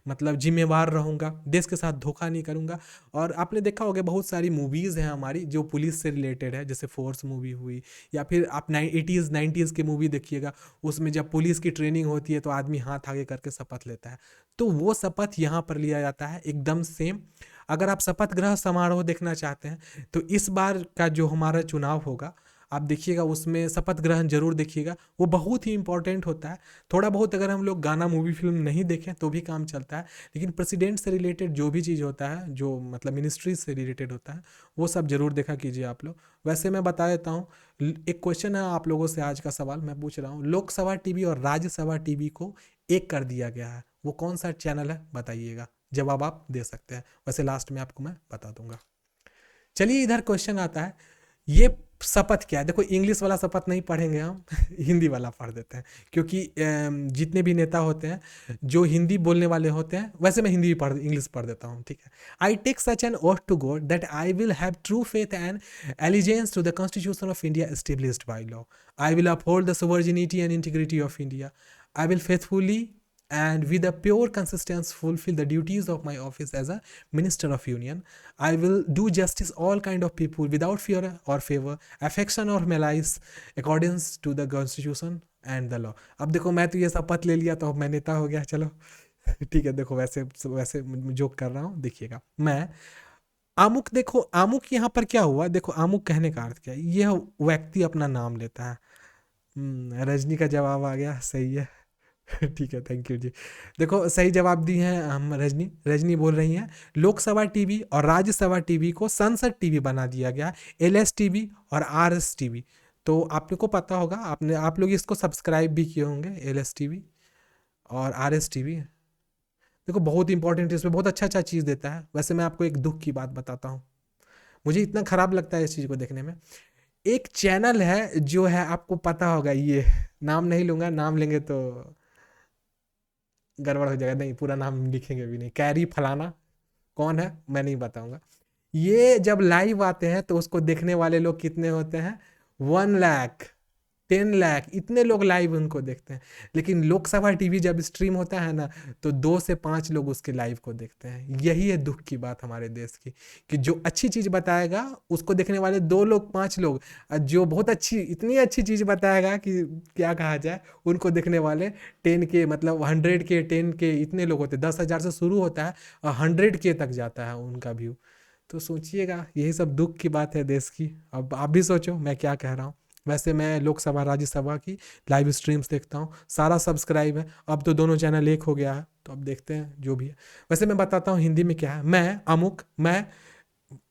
मतलब जिम्मेवार रहूँगा, देश के साथ धोखा नहीं करूँगा। और आपने देखा होगा बहुत सारी मूवीज़ हैं हमारी जो पुलिस से रिलेटेड है, जैसे फोर्स मूवी हुई, या फिर आप 80s 90s की मूवी देखिएगा, उसमें जब पुलिस की ट्रेनिंग होती है तो आदमी हाथ आगे करके शपथ लेता है। तो वो शपथ यहाँ पर लिया जाता है एकदम सेम। अगर आप शपथ ग्रहण समारोह देखना चाहते हैं तो इस बार का जो हमारा चुनाव होगा, आप देखिएगा उसमें शपथ ग्रहण जरूर देखिएगा, वो बहुत ही इंपॉर्टेंट होता है। थोड़ा बहुत अगर हम लोग गाना मूवी फिल्म नहीं देखें तो भी काम चलता है, लेकिन प्रेसिडेंट से रिलेटेड जो भी चीज़ होता है, जो मतलब मिनिस्ट्री से रिलेटेड होता है, वो सब जरूर देखा कीजिए आप लोग। वैसे मैं बता देता हूँ, एक क्वेश्चन है आप लोगों से, आज का सवाल मैं पूछ रहा हूँ, लोकसभा टीवी और राज्यसभा टीवी को एक कर दिया गया है, वो कौन सा चैनल है बताइएगा। जवाब आप दे सकते हैं, वैसे लास्ट में आपको मैं बता दूंगा। चलिए इधर क्वेश्चन आता है, ये शपथ क्या है। देखो इंग्लिश वाला शपथ नहीं पढ़ेंगे हम हिंदी वाला पढ़ देते हैं, क्योंकि जितने भी नेता होते हैं जो हिंदी बोलने वाले होते हैं, वैसे मैं हिंदी भी इंग्लिश पढ़ देता हूँ, ठीक है। I take such an oath to God that I will have true faith and allegiance to the constitution of India established by law. I will uphold the sovereignty and integrity of India. I will faithfully and with a pure consistency fulfill the duties of my office as a minister of union. I will do justice all kind of people without fear or favor, affection or malice, according to the constitution and the law. अब देखो मैं तो ये शपथ ले लिया तो अब मैं नेता हो गया, चलो ठीक है। देखो वैसे वैसे जोक कर रहा हूँ, देखिएगा मैं आमुक, देखो आमुक यहाँ पर क्या हुआ, देखो आमुक कहने का अर्थ क्या है, यह व्यक्ति अपना नाम लेता है। रजनी का जवाब आ गया, सही है ठीक है, थैंक यू जी। देखो सही जवाब दी है हम, रजनी बोल रही हैं लोकसभा टीवी और राज्यसभा टीवी को संसद टीवी बना दिया गया, एलएस टीवी और आरएस टीवी। तो आप लोग को पता होगा, आप लोग इसको सब्सक्राइब भी किए होंगे, एलएस टीवी और आरएस टीवी। देखो बहुत इंपॉर्टेंट, इसमें बहुत अच्छा चीज़ देता है। वैसे मैं आपको एक दुख की बात बताता हूँ, मुझे इतना ख़राब लगता है इस चीज़ को देखने में। एक चैनल है जो है, आपको पता होगा, ये नाम नहीं लूँगा, नाम लेंगे तो गड़बड़ हो जाएगा, नहीं पूरा नाम लिखेंगे भी नहीं, कैरी फलाना कौन है मैं नहीं बताऊंगा। ये जब लाइव आते हैं तो उसको देखने वाले लोग कितने होते हैं, 1 लाख 10 लाख, इतने लोग लाइव उनको देखते हैं। लेकिन लोकसभा टीवी जब स्ट्रीम होता है ना, तो 2 से 5 लोग उसके लाइव को देखते हैं। यही है दुख की बात हमारे देश की, कि जो अच्छी चीज़ बताएगा उसको देखने वाले 2 लोग 5 लोग, जो बहुत अच्छी इतनी अच्छी चीज़ बताएगा कि क्या कहा जाए, उनको देखने वाले 10 के, मतलब 100 के 10 के इतने लोग होते हैं। 10,000 से शुरू होता है और 100 के तक जाता है उनका व्यू। तो सोचिएगा, यही सब दुख की बात है देश की। अब आप भी सोचो मैं क्या कह रहा हूँ। वैसे मैं लोकसभा राज्यसभा की लाइव स्ट्रीम्स देखता हूँ, सारा सब्सक्राइब है। अब तो दोनों चैनल एक हो गया है, तो अब देखते हैं जो भी है। वैसे मैं बताता हूँ हिंदी में क्या है। मैं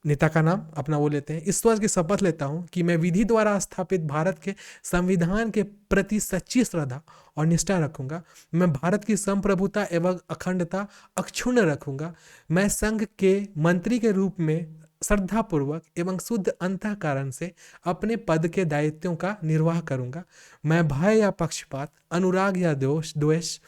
नेता का नाम अपना वो लेते हैं, ईश्वर की शपथ लेता हूं कि मैं विधि द्वारा स्थापित भारत के संविधान के प्रति सच्ची श्रद्धा और निष्ठा रखूंगा। मैं भारत की संप्रभुता एवं अखंडता अक्षुण्ण रखूंगा। मैं संघ के मंत्री के रूप में श्रद्धापूर्वक एवं शुद्ध अंतःकरण से अपने पद के दायित्वों का निर्वाह करूंगा। मैं भय या पक्षपात, अनुराग या द्वेष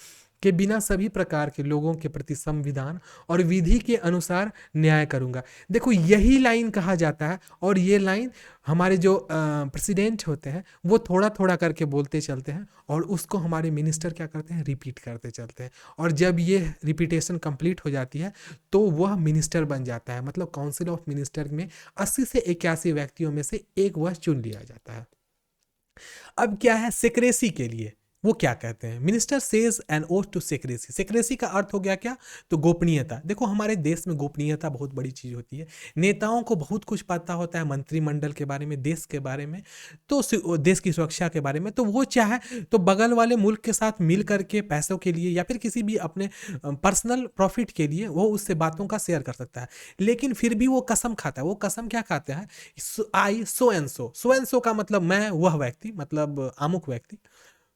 के बिना सभी प्रकार के लोगों के प्रति संविधान और विधि के अनुसार न्याय करूंगा। देखो यही लाइन कहा जाता है, और ये लाइन हमारे जो प्रेसिडेंट होते हैं वो थोड़ा थोड़ा करके बोलते चलते हैं, और उसको हमारे मिनिस्टर क्या करते हैं, रिपीट करते चलते हैं। और जब ये रिपीटेशन कंप्लीट हो जाती है तो वह मिनिस्टर बन जाता है। मतलब काउंसिल ऑफ मिनिस्टर में 80 से 81 व्यक्तियों में से एक वह चुन लिया जाता है। अब क्या है सेक्रेसी के लिए, वो क्या कहते हैं, minister says an oath to secrecy. Secrecy का अर्थ हो गया क्या, तो गोपनीयता। देखो हमारे देश में गोपनीयता बहुत बड़ी चीज होती है। नेताओं को बहुत कुछ पता होता है मंत्रिमंडल के बारे में, देश के बारे में, तो देश की सुरक्षा के बारे में, तो वो चाहे तो बगल वाले मुल्क के साथ मिल करके पैसों के लिए या फिर किसी भी अपने पर्सनल प्रॉफिट के लिए वो उससे बातों का शेयर कर सकता है। लेकिन फिर भी वो कसम खाता है। वो कसम क्या खाता है, आई so and so. So and so का मतलब मैं वह व्यक्ति, मतलब अमुक व्यक्ति,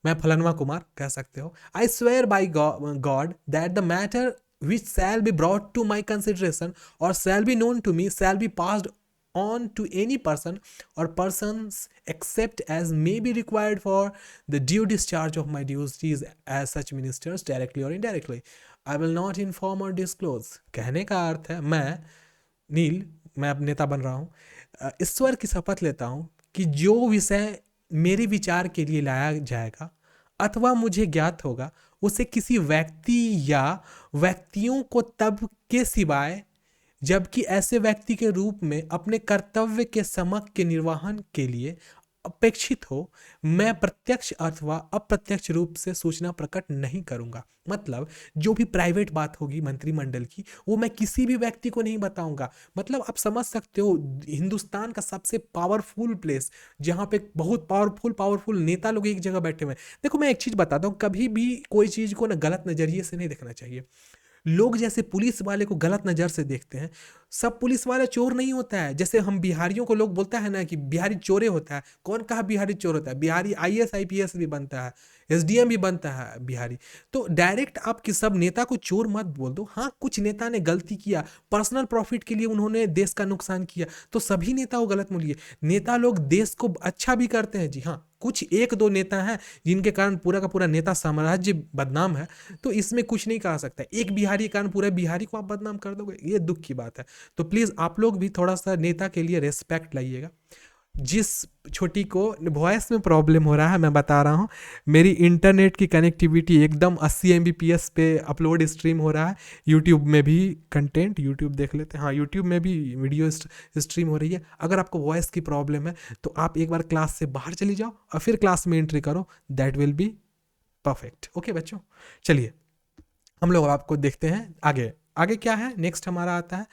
मैं फलनवा कुमार कह सकते हो। I swear by God that the matter which shall be brought to my consideration or shall be known to me shall be passed on to any person or persons except as may be required for the due discharge of my duties as such ministers directly or indirectly. I will not inform or disclose. कहने का अर्थ है मैं अब नेता बन रहा हूँ, ईश्वर की शपथ लेता हूँ कि जो विषय मेरे विचार के लिए लाया जाएगा अथवा मुझे ज्ञात होगा उसे किसी व्यक्ति या व्यक्तियों को तब के सिवाय जबकि ऐसे व्यक्ति के रूप में अपने कर्तव्य के समक के निर्वहन के लिए अपेक्षित हो, मैं प्रत्यक्ष अथवा अप्रत्यक्ष रूप से सूचना प्रकट नहीं करूंगा। मतलब जो भी प्राइवेट बात होगी मंत्रिमंडल की वो मैं किसी भी व्यक्ति को नहीं बताऊंगा। मतलब आप समझ सकते हो हिंदुस्तान का सबसे पावरफुल प्लेस जहां पे बहुत पावरफुल नेता लोग एक जगह बैठे हुए हैं। देखो मैं एक चीज बताता हूँ, कभी भी कोई चीज को ना गलत नजरिए से नहीं देखना चाहिए। लोग जैसे पुलिस वाले को गलत नज़र से देखते हैं, सब पुलिस वाला चोर नहीं होता है। जैसे हम बिहारियों को लोग बोलता है ना कि बिहारी चोरे होता है, कौन कहा बिहारी चोर होता है? बिहारी IAS IPS भी बनता है, SDM भी बनता है बिहारी। तो डायरेक्ट आप कि सब नेता को चोर मत बोल दो। हाँ कुछ नेता ने गलती किया, पर्सनल प्रॉफिट के लिए उन्होंने देश का नुकसान किया, तो सभी नेता को गलत बोलिए। नेता लोग देश को अच्छा भी करते हैं जी हाँ, कुछ एक दो नेता हैं जिनके कारण पूरा का पूरा नेता साम्राज्य बदनाम है, तो इसमें कुछ नहीं कहा सकता। एक बिहारी के कारण पूरे बिहारी को आप बदनाम कर दोगे, ये दुख की बात है। तो प्लीज आप लोग भी थोड़ा सा नेता के लिए रेस्पेक्ट लाइएगा। जिस छोटी को वॉइस में प्रॉब्लम हो रहा है मैं बता रहा हूँ, मेरी इंटरनेट की कनेक्टिविटी एकदम 80 Mbps पे अपलोड स्ट्रीम हो रहा है। यूट्यूब में भी कंटेंट, यूट्यूब देख लेते हैं, हाँ यूट्यूब में भी वीडियो स्ट्रीम हो रही है। अगर आपको वॉइस की प्रॉब्लम है तो आप एक बार क्लास से बाहर चली जाओ और फिर क्लास में एंट्री करो, that will be perfect. Okay बच्चों, चलिए हम लोग आपको देखते हैं आगे। आगे क्या है, नेक्स्ट हमारा आता है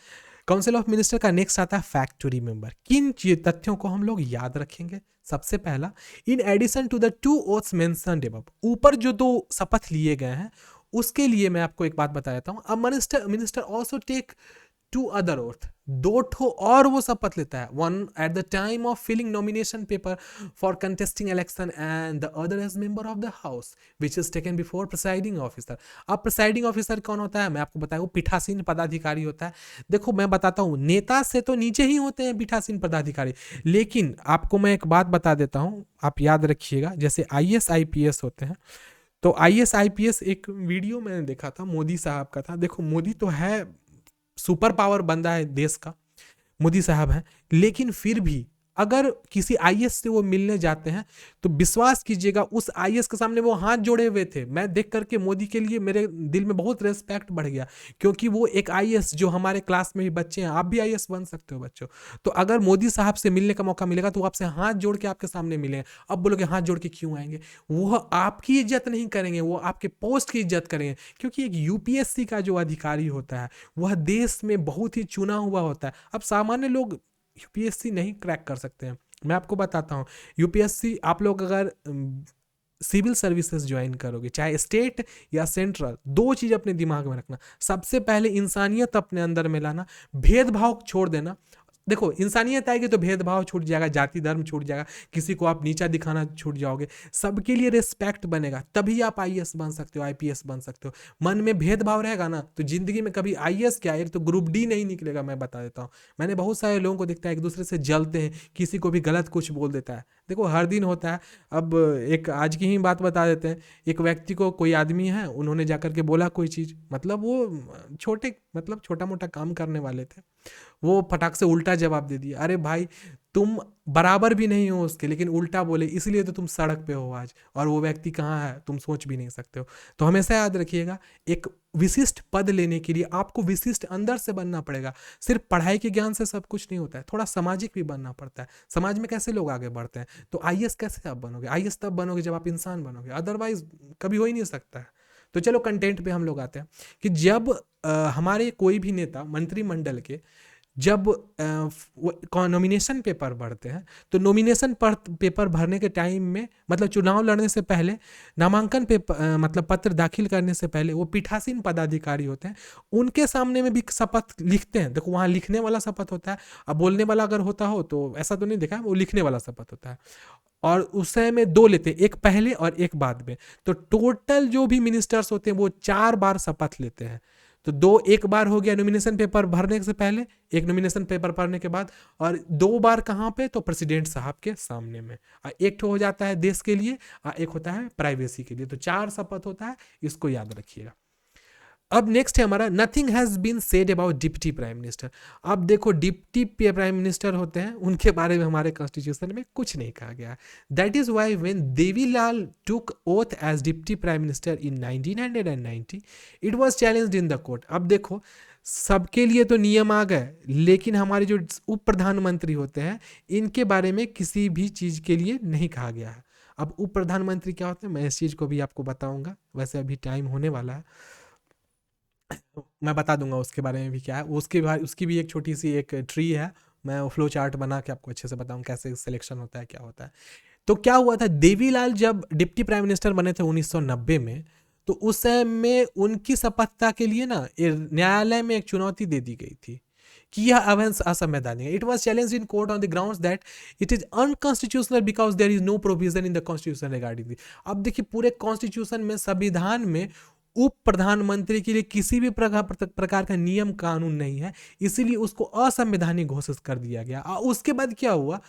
काउंसिल ऑफ मिनिस्टर का। नेक्स्ट आता है फैक्ट टू रिमेंबर। किन तथ्यों को हम लोग याद रखेंगे? सबसे पहला, in addition to the 2 oaths mentioned above, ऊपर जो 2 शपथ लिए गए हैं उसके लिए मैं आपको एक बात बता देता हूं। A minister also take 2 other oath, 2 ठो और वो शपथ लेता है। One at the time of filling nomination paper for contesting election and the other as member of the house which is taken before presiding officer. अब presiding officer कौन होता है मैं आपको बताया, वो पीठासीन पदाधिकारी होता है। देखो मैं बताता हूँ, नेता से तो नीचे ही होते हैं पीठासीन पदाधिकारी, लेकिन आपको मैं एक बात बता देता हूँ, आप याद रखिएगा। जैसे IAS IPS होते हैं, तो IAS IPS एक वीडियो मैंने देखा था, मोदी साहब का था। देखो मोदी तो है सुपर पावर बंदा है देश का, मोदी साहब हैं, लेकिन फिर भी अगर किसी IAS से वो मिलने जाते हैं तो विश्वास कीजिएगा उस IAS के सामने वो हाथ जोड़े हुए थे। मैं देख करके मोदी के लिए मेरे दिल में बहुत रेस्पेक्ट बढ़ गया, क्योंकि वो एक IAS जो हमारे क्लास में भी बच्चे हैं, आप भी IAS बन सकते हो बच्चों। तो अगर मोदी साहब से मिलने का मौका मिलेगा तो वो आपसे हाथ जोड़ के आपके सामने मिले। अब बोलोगे हाथ जोड़ के क्यों आएंगे? वो आपकी इज्जत नहीं करेंगे, वो आपके पोस्ट की इज्जत करेंगे, क्योंकि एक UPSC का जो अधिकारी होता है वह देश में बहुत ही चुना हुआ होता है। अब सामान्य लोग UPSC नहीं क्रैक कर सकते हैं, मैं आपको बताता हूँ, यूपीएससी आप लोग अगर सिविल सर्विसेज ज्वाइन करोगे, चाहे स्टेट या सेंट्रल, दो चीज अपने दिमाग में रखना। सबसे पहले इंसानियत अपने अंदर में लाना, भेदभाव छोड़ देना। देखो इंसानियत आएगी तो भेदभाव छूट जाएगा, जाति धर्म छूट जाएगा, किसी को आप नीचा दिखाना छूट जाओगे, सबके लिए रिस्पेक्ट बनेगा, तभी आप आईएएस बन सकते हो, आईपीएस बन सकते हो। मन में भेदभाव रहेगा ना तो जिंदगी में कभी आईएएस क्या, एक तो ग्रुप डी नहीं निकलेगा। मैं बता देता हूँ, मैंने बहुत सारे लोगों को देखता है एक दूसरे से जलते हैं, किसी को भी गलत कुछ बोल देता है। देखो हर दिन होता है। अब एक आज की ही बात बता देते हैं, एक व्यक्ति को कोई आदमी है, उन्होंने जाकर के बोला कोई चीज़, मतलब वो छोटा मोटा काम करने वाले थे, वो फटाक से उल्टा जवाब दे दिया। अरे भाई तुम बराबर भी नहीं हो उसके, लेकिन उल्टा बोले इसलिए तो तुम सड़क पे हो आज, और वो व्यक्ति कहाँ है तुम सोच भी नहीं सकते हो। तो हमेशा याद रखिएगा, एक विशिष्ट पद लेने के लिए आपको विशिष्ट अंदर से बनना पड़ेगा। सिर्फ पढ़ाई के ज्ञान से सब कुछ नहीं होता है, थोड़ा सामाजिक भी बनना पड़ता है। समाज में कैसे लोग आगे बढ़ते हैं, तो आईएएस कैसे आप बनोगे? आईएएस तब बनोगे जब आप इंसान बनोगे, अदरवाइज कभी हो ही नहीं सकता है। तो चलो कंटेंट पे हम लोग आते हैं कि जब हमारे कोई भी नेता मंत्रिमंडल के जब नॉमिनेशन पेपर भरते हैं, तो नॉमिनेशन पेपर भरने के टाइम में, मतलब चुनाव लड़ने से पहले, नामांकन पेपर मतलब पत्र दाखिल करने से पहले, वो पीठासीन पदाधिकारी होते हैं, उनके सामने में भी शपथ लिखते हैं। देखो वहाँ लिखने वाला शपथ होता है, अब बोलने वाला अगर होता हो तो ऐसा तो नहीं देखा, वो लिखने वाला शपथ होता है। और उस समय में दो लेते हैं, एक पहले और एक बाद में। तो टोटल जो भी मिनिस्टर्स होते हैं वो 4 बार शपथ लेते हैं। तो दो, एक बार हो गया नॉमिनेशन पेपर भरने से पहले, एक नॉमिनेशन पेपर भरने के बाद, और 2 बार कहाँ पे, तो प्रेसिडेंट साहब के सामने में। एक तो हो जाता है देश के लिए, एक होता है प्राइवेसी के लिए। तो 4 शपथ होता है, इसको याद रखिएगा। अब नेक्स्ट है हमारा, nothing has been said about deputy prime minister. अब देखो डिप्टी प्राइम मिनिस्टर होते हैं, उनके बारे में हमारे कॉन्स्टिट्यूशन में कुछ नहीं कहा गया है। That is why when Devi Lal took oath as deputy prime minister in 1990 it was challenged in the court. अब देखो सबके लिए तो नियम आ गए, लेकिन हमारे जो उप प्रधानमंत्री होते हैं इनके बारे में किसी भी चीज़ के लिए नहीं कहा गया है। अब उप प्रधानमंत्री क्या होते हैं, मैं इस चीज़ को भी आपको बताऊंगा, वैसे अभी टाइम होने वाला है, मैं बता दूंगा उसके बारे में भी क्या है। उसकी भी एक छोटी सी एक ट्री है, मैं फ्लो चार्ट बना के आपको अच्छे से बताऊं कैसे सिलेक्शन होता है, क्या होता है। तो क्या हुआ था, देवीलाल जब डिप्टी प्राइम मिनिस्टर बने थे 1990 में, तो उस समय में उनकी शपथता के लिए ना न्यायालय में एक चुनौती दे दी गई थी कि यह असंवैधानिक है। It was challenge in court on the grounds that it is unconstitutional because there is no provision in the constitution regarding. अब देखिए पूरे कॉन्स्टिट्यूशन में, संविधान में उप प्रधानमंत्री के लिए किसी भी प्रकार का नियम कानून नहीं है, इसीलिए उसको असंवैधानिक घोषित कर दिया गया। उसके बाद क्या हुआ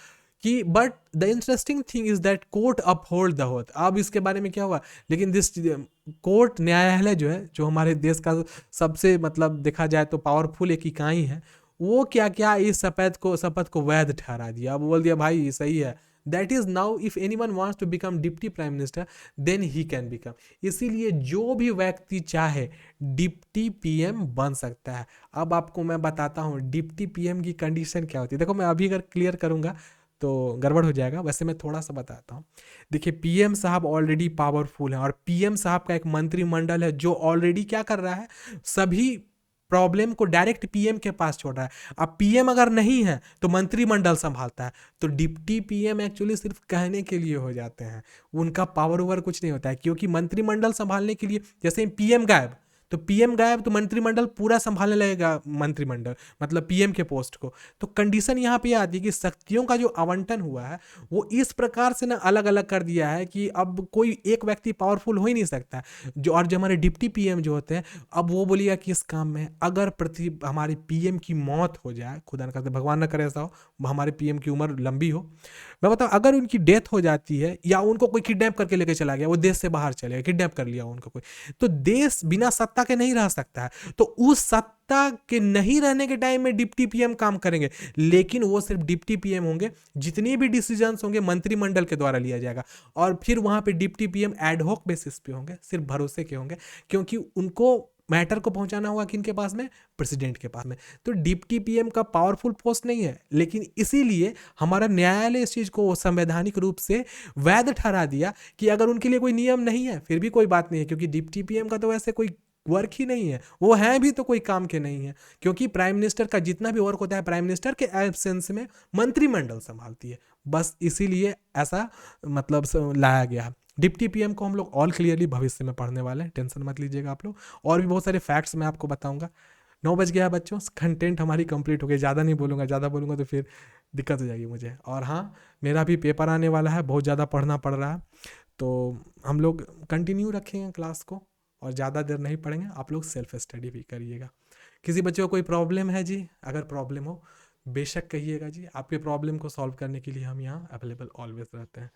कि but the interesting thing is that court uphold the oath. अब इसके बारे में क्या हुआ, लेकिन दिस कोर्ट, न्यायालय जो है, जो हमारे देश का सबसे मतलब देखा जाए तो पावरफुल एक इकाई है, वो क्या क्या इस शपथ को वैध ठहरा दिया। अब बोल दिया भाई ये सही है। That is now if anyone wants to become deputy prime minister then he can become. इसीलिए जो भी व्यक्ति चाहे डिप्टी पीएम बन सकता है। अब आपको मैं बताता हूँ डिप्टी पीएम की कंडीशन क्या होती है। देखो मैं अभी अगर क्लियर करूंगा तो गड़बड़ हो जाएगा, वैसे मैं थोड़ा सा बताता हूँ। देखिए पीएम साहब ऑलरेडी पावरफुल हैं, और पीएम साहब का एक मंत्रिमंडल है जो ऑलरेडी क्या कर रहा है, सभी प्रॉब्लम को डायरेक्ट पीएम के पास छोड़ रहा है। अब पीएम अगर नहीं है तो मंत्रिमंडल संभालता है। तो डिप्टी पीएम एक्चुअली सिर्फ कहने के लिए हो जाते हैं, उनका पावर ओवर कुछ नहीं होता है, क्योंकि मंत्रिमंडल संभालने के लिए, जैसे पीएम गायब तो मंत्रिमंडल पूरा संभालने लगेगा, मंत्रिमंडल मतलब पीएम के पोस्ट को। तो कंडीशन यहाँ पे आती है कि शक्तियों का जो आवंटन हुआ है वो इस प्रकार से ना अलग अलग कर दिया है कि अब कोई एक व्यक्ति पावरफुल हो ही नहीं सकता। जो हमारे डिप्टी पीएम जो होते हैं, अब वो बोलिएगा कि इस काम में अगर हमारे पीएम की मौत हो जाए, खुदा न करते भगवान न करे ऐसा हो, हमारे पीएम की उम्र लंबी हो, मैं बताऊँ अगर उनकी डेथ हो जाती है या उनको कोई किडनैप करके लेके चला गया, वो देश से बाहर चले गए, किडनैप कर लिया उनको कोई, तो देश बिना सत्ता के नहीं रह सकता है। तो उस सत्ता के नहीं रहने के टाइम में डिप्टी पीएम काम करेंगे, लेकिन वो सिर्फ डिप्टी पीएम होंगे, जितने भी डिसीजंस होंगे मंत्रिमंडल के द्वारा लिया जाएगा। और फिर वहां पे डिप्टी पीएम एडहॉक बेसिस पे होंगे, सिर्फ भरोसे के होंगे, क्योंकि उनको मैटर को पहुंचाना होगा किनके पास में, प्रेसिडेंट के पास में। तो डिप्टी पीएम का पावरफुल पोस्ट नहीं है, लेकिन इसीलिए हमारा न्यायालय इस चीज को संवैधानिक रूप से वैध ठहरा दिया कि अगर उनके लिए कोई नियम नहीं है फिर भी कोई बात नहीं है, क्योंकि डिप्टी पीएम का तो वैसे कोई वर्क ही नहीं है, वो है भी तो कोई काम के नहीं है, क्योंकि प्राइम मिनिस्टर का जितना भी वर्क होता है प्राइम मिनिस्टर के एब्सेंस में मंत्रिमंडल संभालती है, बस इसीलिए ऐसा मतलब लाया गया। डिप्टी पीएम को हम लोग ऑल क्लियरली भविष्य में पढ़ने वाले हैं, टेंशन मत लीजिएगा आप लोग। और भी बहुत सारे फैक्ट्स मैं आपको बताऊंगा। 9 बज गया है बच्चों, कंटेंट हमारी कंप्लीट हो गई। ज़्यादा नहीं बोलूँगा, ज़्यादा बोलूँगा तो फिर दिक्कत हो जाएगी मुझे। और हाँ, मेरा भी पेपर आने वाला है, बहुत ज़्यादा पढ़ना पड़ रहा है, तो हम लोग कंटिन्यू रखेंगे क्लास को और ज़्यादा देर नहीं पढ़ेंगे। आप लोग सेल्फ स्टडी भी करिएगा। किसी बच्चे को कोई प्रॉब्लम है जी, अगर प्रॉब्लम हो बेशक कहिएगा जी, आपके प्रॉब्लम को सॉल्व करने के लिए हम यहाँ अवेलेबल ऑलवेज रहते हैं।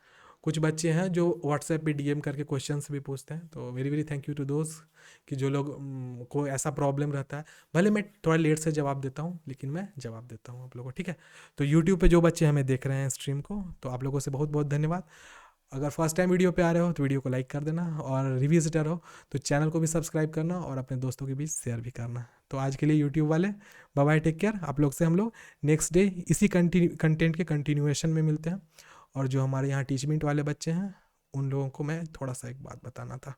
कुछ बच्चे हैं जो व्हाट्सएप पे डीएम करके क्वेश्चंस भी पूछते हैं, तो very very thank you to दोस्त कि जो लोग को ऐसा प्रॉब्लम रहता है। भले मैं थोड़ा लेट से जवाब देता हूँ, लेकिन मैं जवाब देता हूँ आप लोगों को, ठीक है। तो यूट्यूब पे जो बच्चे हमें देख रहे हैं स्ट्रीम को, तो आप लोगों से बहुत बहुत धन्यवाद। अगर फर्स्ट टाइम वीडियो पे आ रहे हो तो वीडियो को लाइक कर देना, और रिविजिटर हो तो चैनल को भी सब्सक्राइब करना और अपने दोस्तों के बीच शेयर भी करना। तो आज के लिए यूट्यूब वाले बाय बाय, टेक केयर। आप लोग से हम लोग नेक्स्ट डे इसी कंटेंट के कंटिन्यूएशन में मिलते हैं। और जो हमारे यहाँ टीचमेंट वाले बच्चे हैं उन लोगों को मैं थोड़ा सा एक बात बताना था।